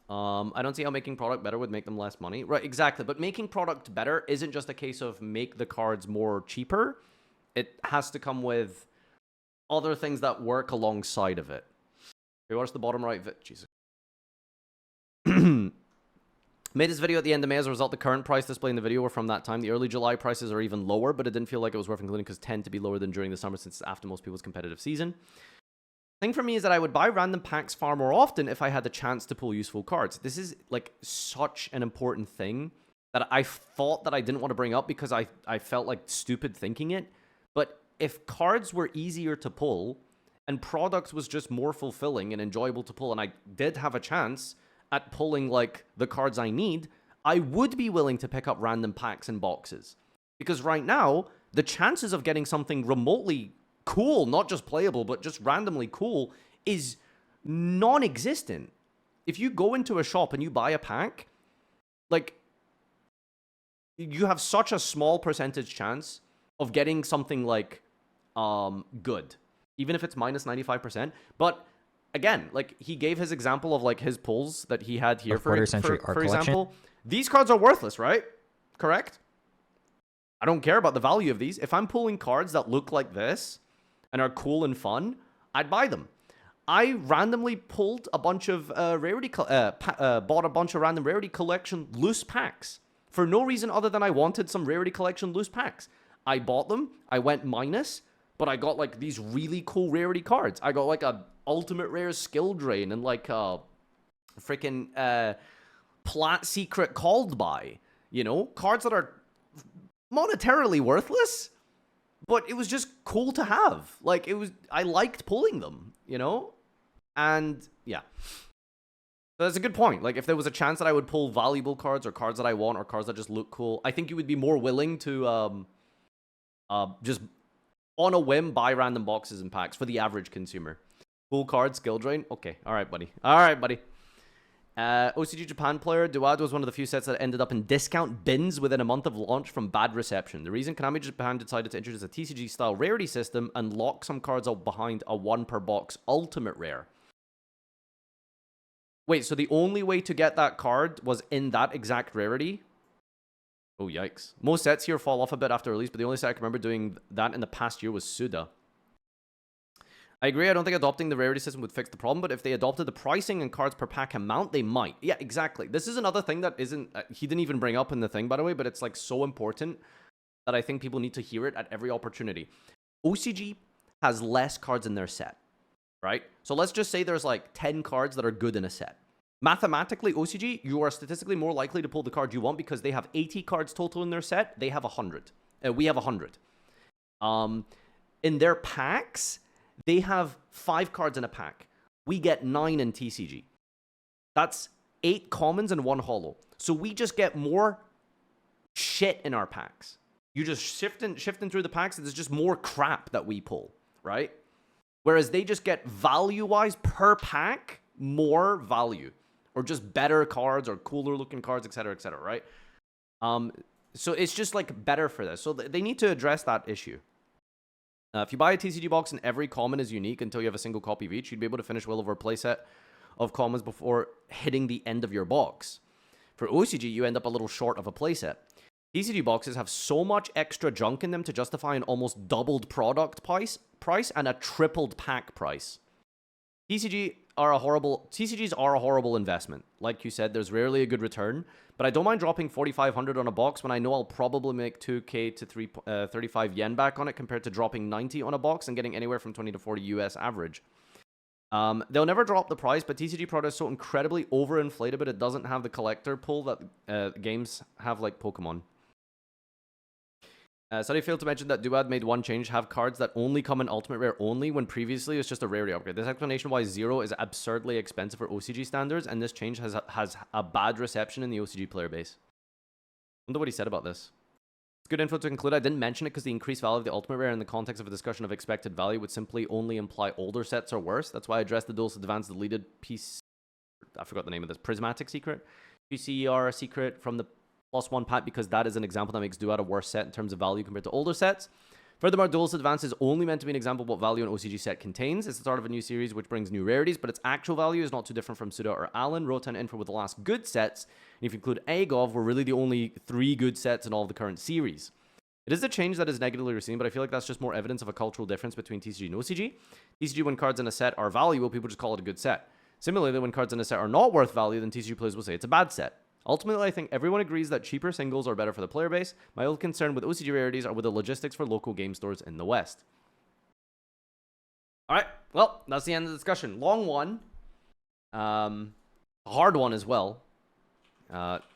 Speaker 1: I don't see how making product better would make them less money. Right, exactly. But making product better isn't just a case of make the cards more cheaper. It has to come with other things that work alongside of it. Okay, watch the bottom right. Jesus. Made this video at the end of May. As a result, the current price display in the video were from that time. The early July prices are even lower, but it didn't feel like it was worth including because tend to be lower than during the summer since it's after most people's competitive season. Thing for me is that I would buy random packs far more often if I had the chance to pull useful cards. This is, like, such an important thing that I thought that I didn't want to bring up because I felt like stupid thinking it. But if cards were easier to pull and product was just more fulfilling and enjoyable to pull, and I did have a chance at pulling, like, the cards I need, I would be willing to pick up random packs and boxes. Because right now, the chances of getting something remotely cool, not just playable, but just randomly cool, is non-existent. If you go into a shop and you buy a pack, like, you have such a small percentage chance of getting something, like, good, even if it's minus 95%. But again, like, he gave his example of, like, his pulls that he had here, for example. These cards are worthless, right? Correct? I don't care about the value of these. If I'm pulling cards that look like this and are cool and fun, I'd buy them. I randomly pulled a bunch of bought a bunch of random Rarity Collection loose packs for no reason other than I wanted some Rarity Collection loose packs. I bought them. I went minus, but I got like these really cool rarity cards. I got like a ultimate rare skill drain and like a freaking plat secret called by, you know, cards that are monetarily worthless, but it was just cool to have. Like, it was, I liked pulling them, you know? And yeah. So that's a good point. Like, if there was a chance that I would pull valuable cards or cards that I want or cards that just look cool, I think you would be more willing to just on a whim buy random boxes and packs for the average consumer. Cool card, skill drain. Okay. All right, buddy. All right, buddy. OCG Japan player, Duad was one of the few sets that ended up in discount bins within a month of launch from bad reception. The reason Konami Japan decided to introduce a TCG style rarity system and lock some cards out behind a 1 per box ultimate rare. Wait, so the only way to get that card was in that exact rarity? Oh, yikes. Most sets here fall off a bit after release, but the only set I can remember doing that in the past year was Suda. I agree, I don't think adopting the rarity system would fix the problem, but if they adopted the pricing and cards per pack amount, they might. Yeah, exactly. This is another thing that isn't... he didn't even bring up in the thing, by the way, but it's like so important that I think people need to hear it at every opportunity. OCG has less cards in their set, right? So let's just say there's like 10 cards that are good in a set. Mathematically, OCG, you are statistically more likely to pull the card you want because they have 80 cards total in their set. They have 100. We have 100. In their packs... they have 5 cards in a pack. We get 9 in TCG. That's 8 commons and 1 holo. So we just get more shit in our packs. You just shifting through the packs, and there's just more crap that we pull, right? Whereas they just get value-wise per pack, more value. Or just better cards or cooler-looking cards, etc., right? So it's just like better for this. So they need to address that issue. If you buy a TCG box and every common is unique until you have a single copy of each, you'd be able to finish well over a playset of commons before hitting the end of your box. For OCG, you end up a little short of a playset. TCG boxes have so much extra junk in them to justify an almost doubled product price and a tripled pack price. TCGs are a horrible investment. Like you said, there's rarely a good return, but I don't mind dropping 4,500 on a box when I know I'll probably make 2k to 35 yen back on it compared to dropping 90 on a box and getting anywhere from 20 to 40 US average. They'll never drop the price, but TCG product is so incredibly overinflated, but it doesn't have the collector pull that games have like Pokemon. Sorry, failed to mention that Duad made one change, have cards that only come in Ultimate Rare only, when previously it was just a rarity upgrade. This explanation why 0 is absurdly expensive for OCG standards, and this change has a bad reception in the OCG player base. I wonder what he said about this. It's good info to include. I didn't mention it because the increased value of the Ultimate Rare in the context of a discussion of expected value would simply only imply older sets are worse. That's why I addressed the Duelist Advanced deleted piece. I forgot the name of this. Prismatic Secret. PCER secret from the +1 pack, because that is an example that makes Duat a worse set in terms of value compared to older sets. Furthermore, Duelist Advance is only meant to be an example of what value an OCG set contains. It's the start of a new series which brings new rarities, but its actual value is not too different from Suda or Alan. Rota and Infra were the last good sets, and if you include Agov, we're really the only 3 good sets in all of the current series. It is a change that is negatively received, but I feel like that's just more evidence of a cultural difference between TCG and OCG. TCG, when cards in a set are valuable, people just call it a good set. Similarly, when cards in a set are not worth value, then TCG players will say it's a bad set. Ultimately, I think everyone agrees that cheaper singles are better for the player base. My only concern with OCG rarities are with the logistics for local game stores in the West. Alright, well, that's the end of the discussion. Long one. A hard one as well.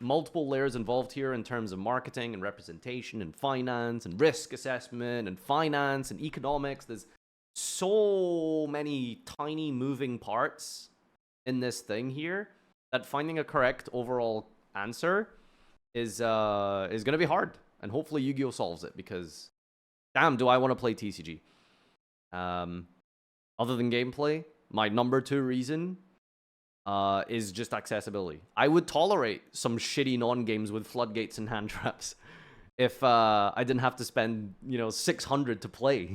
Speaker 1: Multiple layers involved here in terms of marketing and representation and finance and risk assessment and finance and economics. There's so many tiny moving parts in this thing here that finding a correct overall answer is going to be hard, and hopefully Yu-Gi-Oh solves it, because damn, do I want to play TCG. Other than gameplay, my number 2 reason is just accessibility. I would tolerate some shitty non-games with floodgates and hand traps if I didn't have to spend, 600 to play.